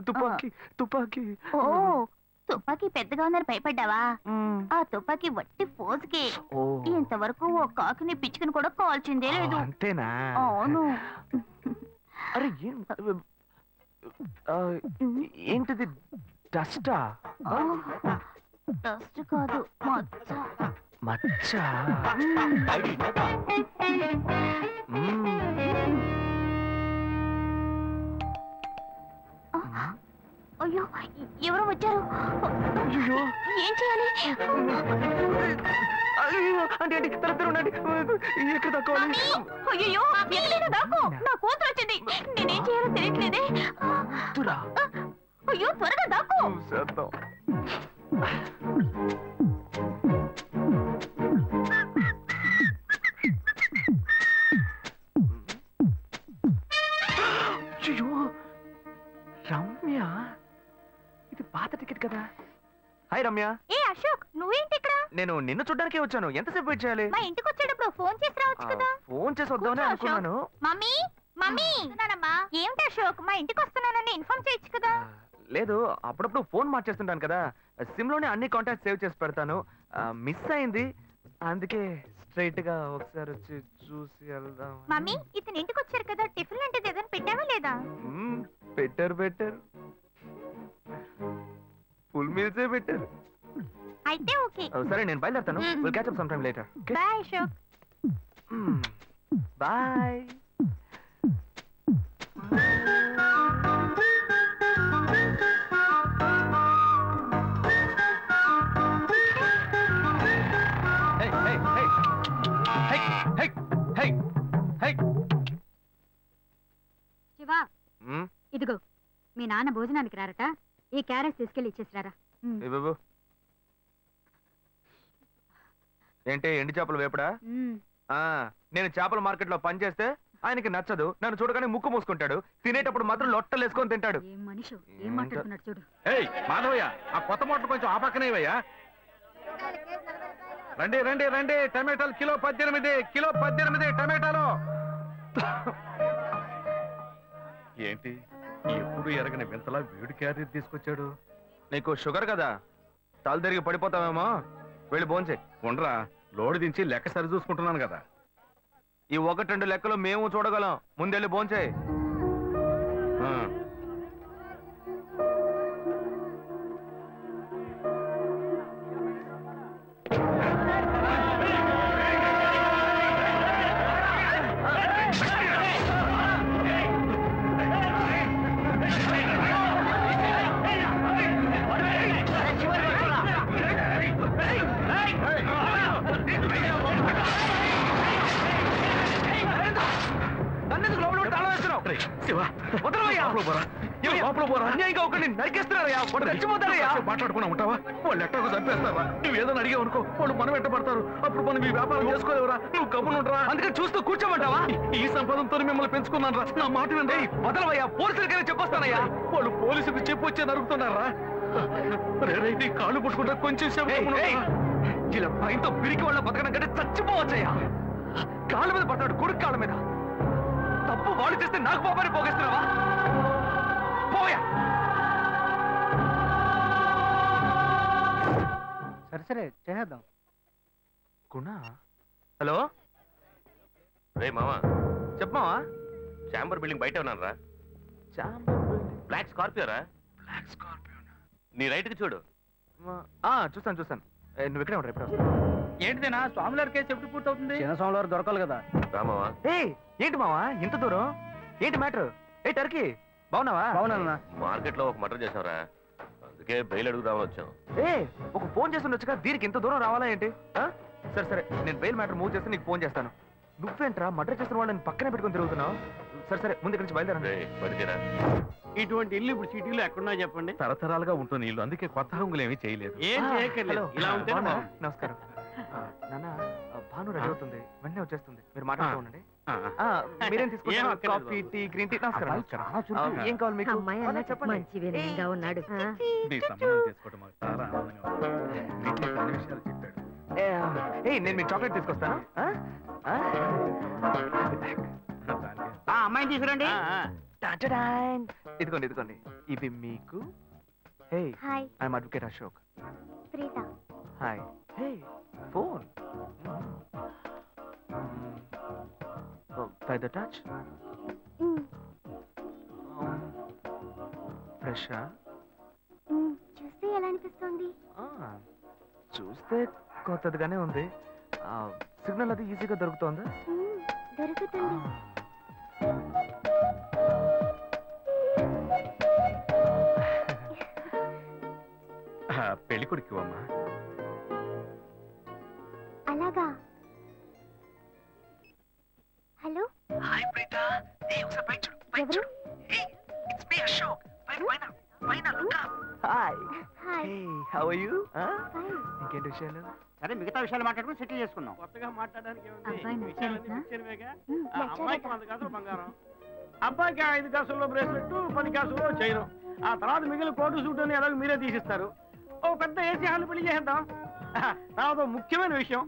తుపాకీ తుపాకీ. ఓ తుపాకీ పెద్దగా ఉందని భయపడ్డావా? ఆ తుపాకీ వట్టి ఫోజుకే. ఇంతవరకు ఓ కాకిని పిచ్చుకుని కూడా కాల్చిందే లేదు. అంతేనా? అవును. అరే ఏంటిది? డస్టా? డస్ట్ కాదు, మచ్చ. మచ్చ? అయ్యో ఎవరో వచ్చారు. ఏం చేయాలి? అంటే ఎక్కడ తక్కువాలి? అయ్యో ఎక్కడైనా దాకో, నా కూతురు వచ్చింది. నేనేం చేయాలో తెలియట్లేదే. అయ్యో త్వరగా దాకో. రమ్య, ఇది పాత టికెట్ కదా? హాయ్ రమ్య. ఏ అశోక్, నువ్వేంటి ఇక్కడ? నేను నిన్ను చూడ్డానికే వచ్చాను. ఎంతసేపు వెయిట్ చేయాలి? మా ఇంటికి వచ్చేటప్పుడు ఫోన్ చేసి రావచ్చు కదా. ఫోన్ చేసి వద్దామని అనుకున్నాను. మమ్మీ మమ్మీ, ఏమిటి అశోక్, మా ఇంటికి వస్తున్నానని ఇన్ఫార్మ్ చేయొచ్చు కదా. లేదు, అప్పుడప్పుడు ఫోన్ మార్చేస్తుంటాను కదా, సిమ్ లోనే అన్ని కాంటాక్ట్ సేవ్ చేసి పెడతాను. మిస్ అయింది, అందుకే స్ట్రైట్ గా ఒకసారి వచ్చి చూసి వెళ్దాం. మమ్మీ, ఇతను ఇంటికి వచ్చారు కదా, టిఫిన్ లాంటిది ఏదైనా పెట్టావా లేదా? బెటర్ బెటర్, ఫుల్ మీల్సే బెటర్. అయితే ఓకే. సరే నేను బయలుదేరుతాను. Will catch up some time later. Bye Ashok. Bye. Shiva, ఇదిగో మీ నాన్న భోజనానికి రారట, ఈ క్యారెట్ తీసుకెళ్లి ఇచ్చేసిరారా. ఏంటి ఎండి చేపలు వేపడా? నేను చేపల మార్కెట్ లో పనిచేస్తే ఆయనకి నచ్చదు, నన్ను చూడగానే ముక్కు మూసుకుంటాడు, తినేటప్పుడు మాత్రం లొట్టలు వేసుకొని తింటాడు. ఏం మనిషి ఏం మాట్లాడుతున్నాడు చూడు. ఏయ్ మాధవయ్య, ఆ కొత్త మోటార్ కొంచెం ఆ పక్కనేవయ్యా. రండి రండి రండి, టమాటాలు కిలో 18 టమాటాలు. ఏంటి ఎప్పుడు ఎరగని వింతలా వేడి క్యారీ తీసుకొచ్చాడు? నీకు షుగర్ కదా, తల తిరిగి పడిపోతావేమో, వెళ్ళి భోంచే. ఉండరా, లోడు దించి లెక్క సరి చూసుకుంటున్నాను కదా. ఈ 1-2 లెక్కలు మేము చూడగలం, ముందెళ్ళి భోంచే. ఆ. నన్నెందుకు లోపల పెట్టి తాళం వేస్తున్నావు? రేయ్, శివ, వదలవయ్యా. లోపల పోరా. లోపల పోరా. అన్యాయంగా ఒకరిని నరికేస్తున్నారయ్యా, వాడు చచ్చిపోతారయ్యా. మాట్లాడుకున్నా ఉంటావా? వాళ్ళు ఎట్టకు చంపేస్తారా? నువ్వు ఏదైనా అడిగావు అనుకో, వాళ్ళు మనం ఎట్టబడతారు. అప్పుడు మనం ఈ వ్యాపారం చేసుకోలేవురా. నువ్వు కమ్మునుంటరా. అందుకని చూస్తూ కూర్చోమంటావా? ఈ సంపదంతో మిమ్మల్ని పెంచుకున్నాను రా. నా మాట వినండి. వదలవయ్యా, పోలీసులకైనా చెప్పొస్తానయ్యా. వాళ్ళు పోలీసుకు చెప్పొచ్చే నరుకుతున్నారా? నీ కాళ్ళు పుట్టుకుంటా కొంచెం సేపు ఏయ్, గమ్మునుండరా? ఏయ్, ఇలా భయంతో పిరికి వాళ్ళ బతకడం కంటే చచ్చిపోవచ్చయ్యా. కాళ్ళ మీద పడతాడు, కొడుకు కాళ్ళ మీద. తప్పు వాళ్ళు చేస్తే నాకు పాపాన్ని పోగేస్తున్నావా? పోయా. సరే చేద్దాం. గుణ, హలో, రే మామా, చెప్పమావా. చాంబర్ బిల్డింగ్ బయట ఉన్నాను రా. బ్లాక్ స్కార్పియో రా. Black Scorpio. నీ రైట్ కి చూడు. చూస్తాను. నువ్వు ఇక్కడే ఉంటా, ఎప్పుడు వస్తా. ఏంటిదేనా స్వామివారి కేసు ఎప్పుడు పూర్తవుతుంది? చిన్న స్వామివారు దొరకాలి కదా. రామావా, ఏంటి మావా ఇంత దూరం? ఏంటి మ్యాటర్? టర్కీ బాగున్నావా? బాగున్నా. మార్కెట్ లో ఒక మర్డర్ చేసావురా, అందుకే బెయిల్ అడుగుదామని వచ్చాం. ఒక ఫోన్ చేసి ఉండొచ్చుగా, దీనికి ఇంత దూరం రావాలా ఏంటి? సరే నేను బెయిల్ మ్యాటర్ మూవ్ చేస్తే నీకు ఫోన్ చేస్తాను. నువ్వేంట్రా మర్డర్ చేసిన వాళ్ళని పక్కనే పెట్టుకుని తిరుగుతున్నావు? సరే ముందు ఇక్కడి నుంచి బయలుదేరండి. పడితేరా ఇటువంటి ఇల్లు ఇప్పుడు సిటీలో ఎక్కడున్నా చెప్పండి. తరతరాలుగా ఉంటుంది ఇల్లు, అందుకే కొత్త హంగులు ఏమీ చేయలేదు. ఏం చేయక్కర్లేదు, ఇలా ఉంటే బాగున్నారా? నమస్కారం. నాన్న, భాను రెడీ అవుతుంది, వెంటనే వచ్చేస్తుంది, మీరు మాట్లాడుతూ ఉండండి. మీరేం ఏం తీసుకుంటారు? అక్కర్లేదు కాఫీ, టీ, గ్రీన్ టీ? నమస్కారం. ఏం కావాలి మీకు? మంచి వినయంగా ఉన్నాడు. నీ సంబంధం చేసుకోవడం మాకు చాలా ఆనందంగా ఉంది. వీటిలో కొన్ని విషయాలు చెప్పాడు. నేను మీ చాక్లెట్ తీసుకొస్తాను. అమ్మాయిని తీసుకురండి. ఇదిగోండి, ఇవి మీకు. Hi, I'm advocate Ashok. Preetha. Hi. Phone. By the touch? Fresh. చూస్తే ఎలా అనిపిస్తుంది? చూస్తే కొత్తదిగానే ఉంది. సిగ్నల్ అది ఈజీగా దొరుకుతోందా? దొరుకుతుంది. పెళ్లి కొడుకు అమ్మా. అలాగా. Hello, hi Preetha. ఒకసారి బయట చూడు, బయట ఎవరు? చూడు. It's me Ashok. పైన look up. Hi. Hi. How are you? Fine. ఇంకేంటి విషయాలు? సరే మిగతా విషయాలు మాట్లాడుకుని సెటిల్ చేసుకుందాం. కొత్తగా మాట్లాడడానికి అబ్బాయి విషయాలన్నీ నచ్చాడా? నిశ్చయమేగా. నచ్చాడట. అమ్మాయికి 100 కాసులు బంగారం, అబ్బాయికి 5 కాసుల్లో బ్రేస్లెట్, 10 కాసుల్లో చైన్. ఆ తర్వాత మిగిలిన కోటు సూట్ అని ఎలాగో మీరే తీసిస్తారు. ఓ పెద్ద ఏసీ హాల్ పెళ్లి చేద్దాం. తర్వాత ముఖ్యమైన విషయం,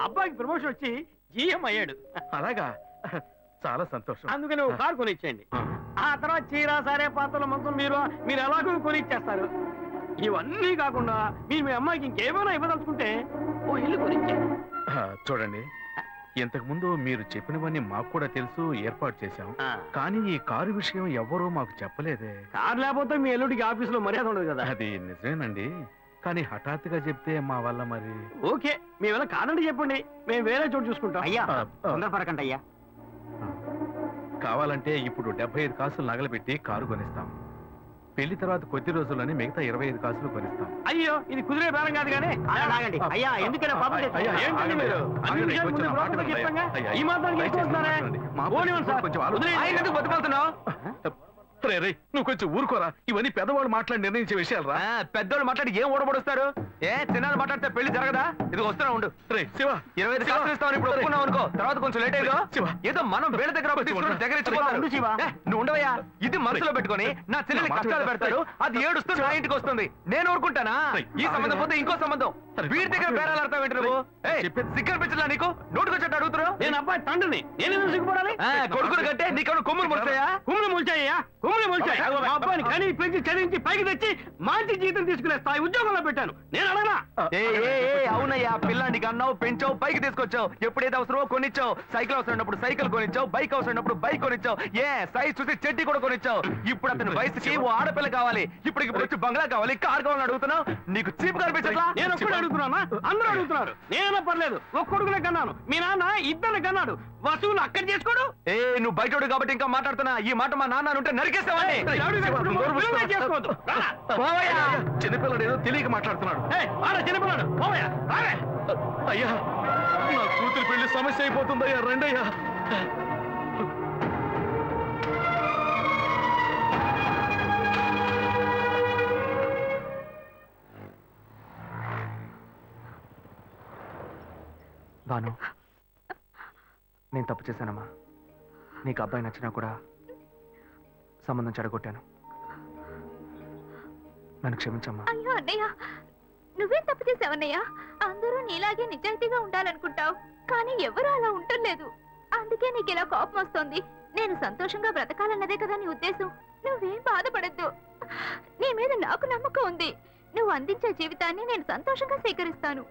అబ్బాయికి ప్రమోషన్ వచ్చి జీఎం అయ్యాడు. అలాగా, చాలా సంతోషం. అందుకని ఒక కారు కొనిచ్చేయండి. ఆ తర్వాత చీర, సారే, పాత్రల మొత్తం మీరు ఎలాగో కొనిచ్చేస్తారు. ఇవన్నీ కాకుండా మీరు మీ అమ్మాయికి ఇంకేమైనా ఇవ్వదలుచుకుంటే ఓ ఇల్లు కొనిచ్చేయండి. చూడండి, ఇంతకు ముందు మీరు చెప్పినవన్నీ మాకు కూడా తెలుసు, ఏర్పాటు చేశాం. కానీ ఈ కారు విషయం ఎవ్వరూ మాకు చెప్పలేదే. కారు లేకపోతే మీ ఎల్లుడికి ఆఫీసులో మర్యాద ఉండదు కదా. అది నిజమేనండి, కానీ హఠాత్తుగా చెప్తే మా వల్ల మరి. ఓకే, మీ వల్ల కాదండి చెప్పండి, మేము వేరే చోటు చూసుకుంటాం. అయ్యా ఆ, తొందరపడకండి అయ్యా. కావాలంటే ఇప్పుడు 75 కాసులు నగలబెట్టి కారు కొనిస్తాం. పెళ్లి తర్వాత కొద్ది రోజుల్లోనే మిగతా 25 కాసులు కొనిస్తాం. అయ్యో, ఇది కుదిరే బేరం కాదు కానీ. ఆగండి అయ్యా, ఎందుకైనా పాపం అయ్యా, ఏంటండి మీరు? అన్ని విషయాలు ముందు బ్రోకర్తో చెప్తాంగా. ఈ మాత్రానికి ఎక్కువ వస్తున్నారే? పోనివ్వండి సార్. కొంచెం వదిలేయండి. ఆయన ఎందుకు బతుకుతున్నావు? రే నువ్వు కొంచెం ఊరుకోరా. ఇవన్నీ పెద్దవాళ్ళు మాట్లాడి నిర్ణయించే విషయాలు రా. పెద్దోళ్ళు మాట్లాడి ఏం ఓడబడుస్తారు? చిన్నాళ్ళు మాట్లాడితే పెళ్లి జరగదా? ఇది వస్తున్నా ఉండు. రే శివ, 25 కాసులు ఇస్తామని ఇప్పుడు ఒప్పుకున్నావు అనుకో, తర్వాత కొంచెం లేట్ అయ్యో శివ. ఏదో మనం వీళ్ళ దగ్గర తీసుకుని దగ్గర ఇచ్చుకుంటారు. నువ్వు ఉండవయ్యా. ఇది మనసులో పెట్టుకొని నా చెల్లెలి కష్టాలు పెడతారు, అది ఏడుస్తూ నా ఇంటికి వస్తుంది. నేను ఊరుకుంటానా? ఈ సంబంధం పోతే ఇంకో సంబంధం. వీడి దగ్గర బేరాలు ఆడతావు ఏంటి నువ్వు? సిగ్గర్ పిచ్చలా నీకు? నోటుకొచ్చేట్టు అడుగుతున్నావు. నేను అబ్బాయి తండ్రిని, నేను సిగ్గుపడాలి? కొడుకులు కంటే నీకు కొమ్ములు ముడతాయా? కుమ్ములు ముల్చాయ్యా, కుమ్ములు ముల్చాయి. మా అబ్బాయిని కని పెంచి చదివించి పైకి తెచ్చి మంచి జీతం తీసుకునే స్థాయి ఉద్యోగంలో పెట్టాను. నేను అడగనా? అవునయ్యా, పిల్లానికి అన్నావు, పెంచావు, పైకి తీసుకొచ్చావు. ఎప్పుడైతే అవసరమో కొనిచ్చావు. సైకిల్ అవసరమైనప్పుడు సైకిల్ కొనిచ్చావు, బైక్ అవసరమైనప్పుడు బైక్ కొనిచ్చావు. సైజ్ చూసి చెడ్డీ కూడా కొనిచ్చావు. ఇప్పుడు అతని వయసుకి ఓ ఆడపిల్ల కావాలి, ఇప్పుడు వచ్చి బంగ్లా కావాలి, కార్ కావాలని అడుగుతున్నావు. నీకు చీప్ కనిపించట్లా? నేను ఒక్కడే అడుగుతున్నా, అందరూ అడుగుతున్నారు. నేనైనా పర్లేదు, ఒక్కడుకునే కన్నాను. మీ నాన్న ఇద్దరిని కన్నాడు. వసూలు అక్కడ చేసుకోడు. నువ్వు బయటోడు కాబట్టి ఇంకా మాట్లాడుతున్నా. ఈ మాట మా నాన్న ఉంటే నరికేస్తావని. చేసుకోవద్దు. చిన్నపిల్లడు ఏదో తెలియక మాట్లాడుతున్నాడు. చిన్నపిల్లాడు పోవయ్యా. అయ్యా, నా కూతురు పెళ్లి సమస్య అయిపోతుందయ్యా, రండయ్యా. భాను, నేను తప్పు చేశానమ్మా. నీకు అబ్బాయి నచ్చినా కూడా సంబంధం చెడగొట్టాను. నన్ను క్షమించమ్మా. అయ్యో అన్నయ్య, నువ్వేం తప్పు చేసావన్నయ్య? అందరూ నీలాగే నిజాయితీగా ఉండాలనుకుంటావు, కానీ ఎవరు అలా ఉండలేదు. అందుకే నీకు ఇలా కోపం వస్తుంది. నేను సంతోషంగా బ్రతకాలన్నదే కదా నీ ఉద్దేశం. నువ్వేం బాధపడద్దు. నీ మీద నాకు నమ్మకం ఉంది. నువ్వు అందించే జీవితాన్ని నేను సంతోషంగా స్వీకరిస్తాను.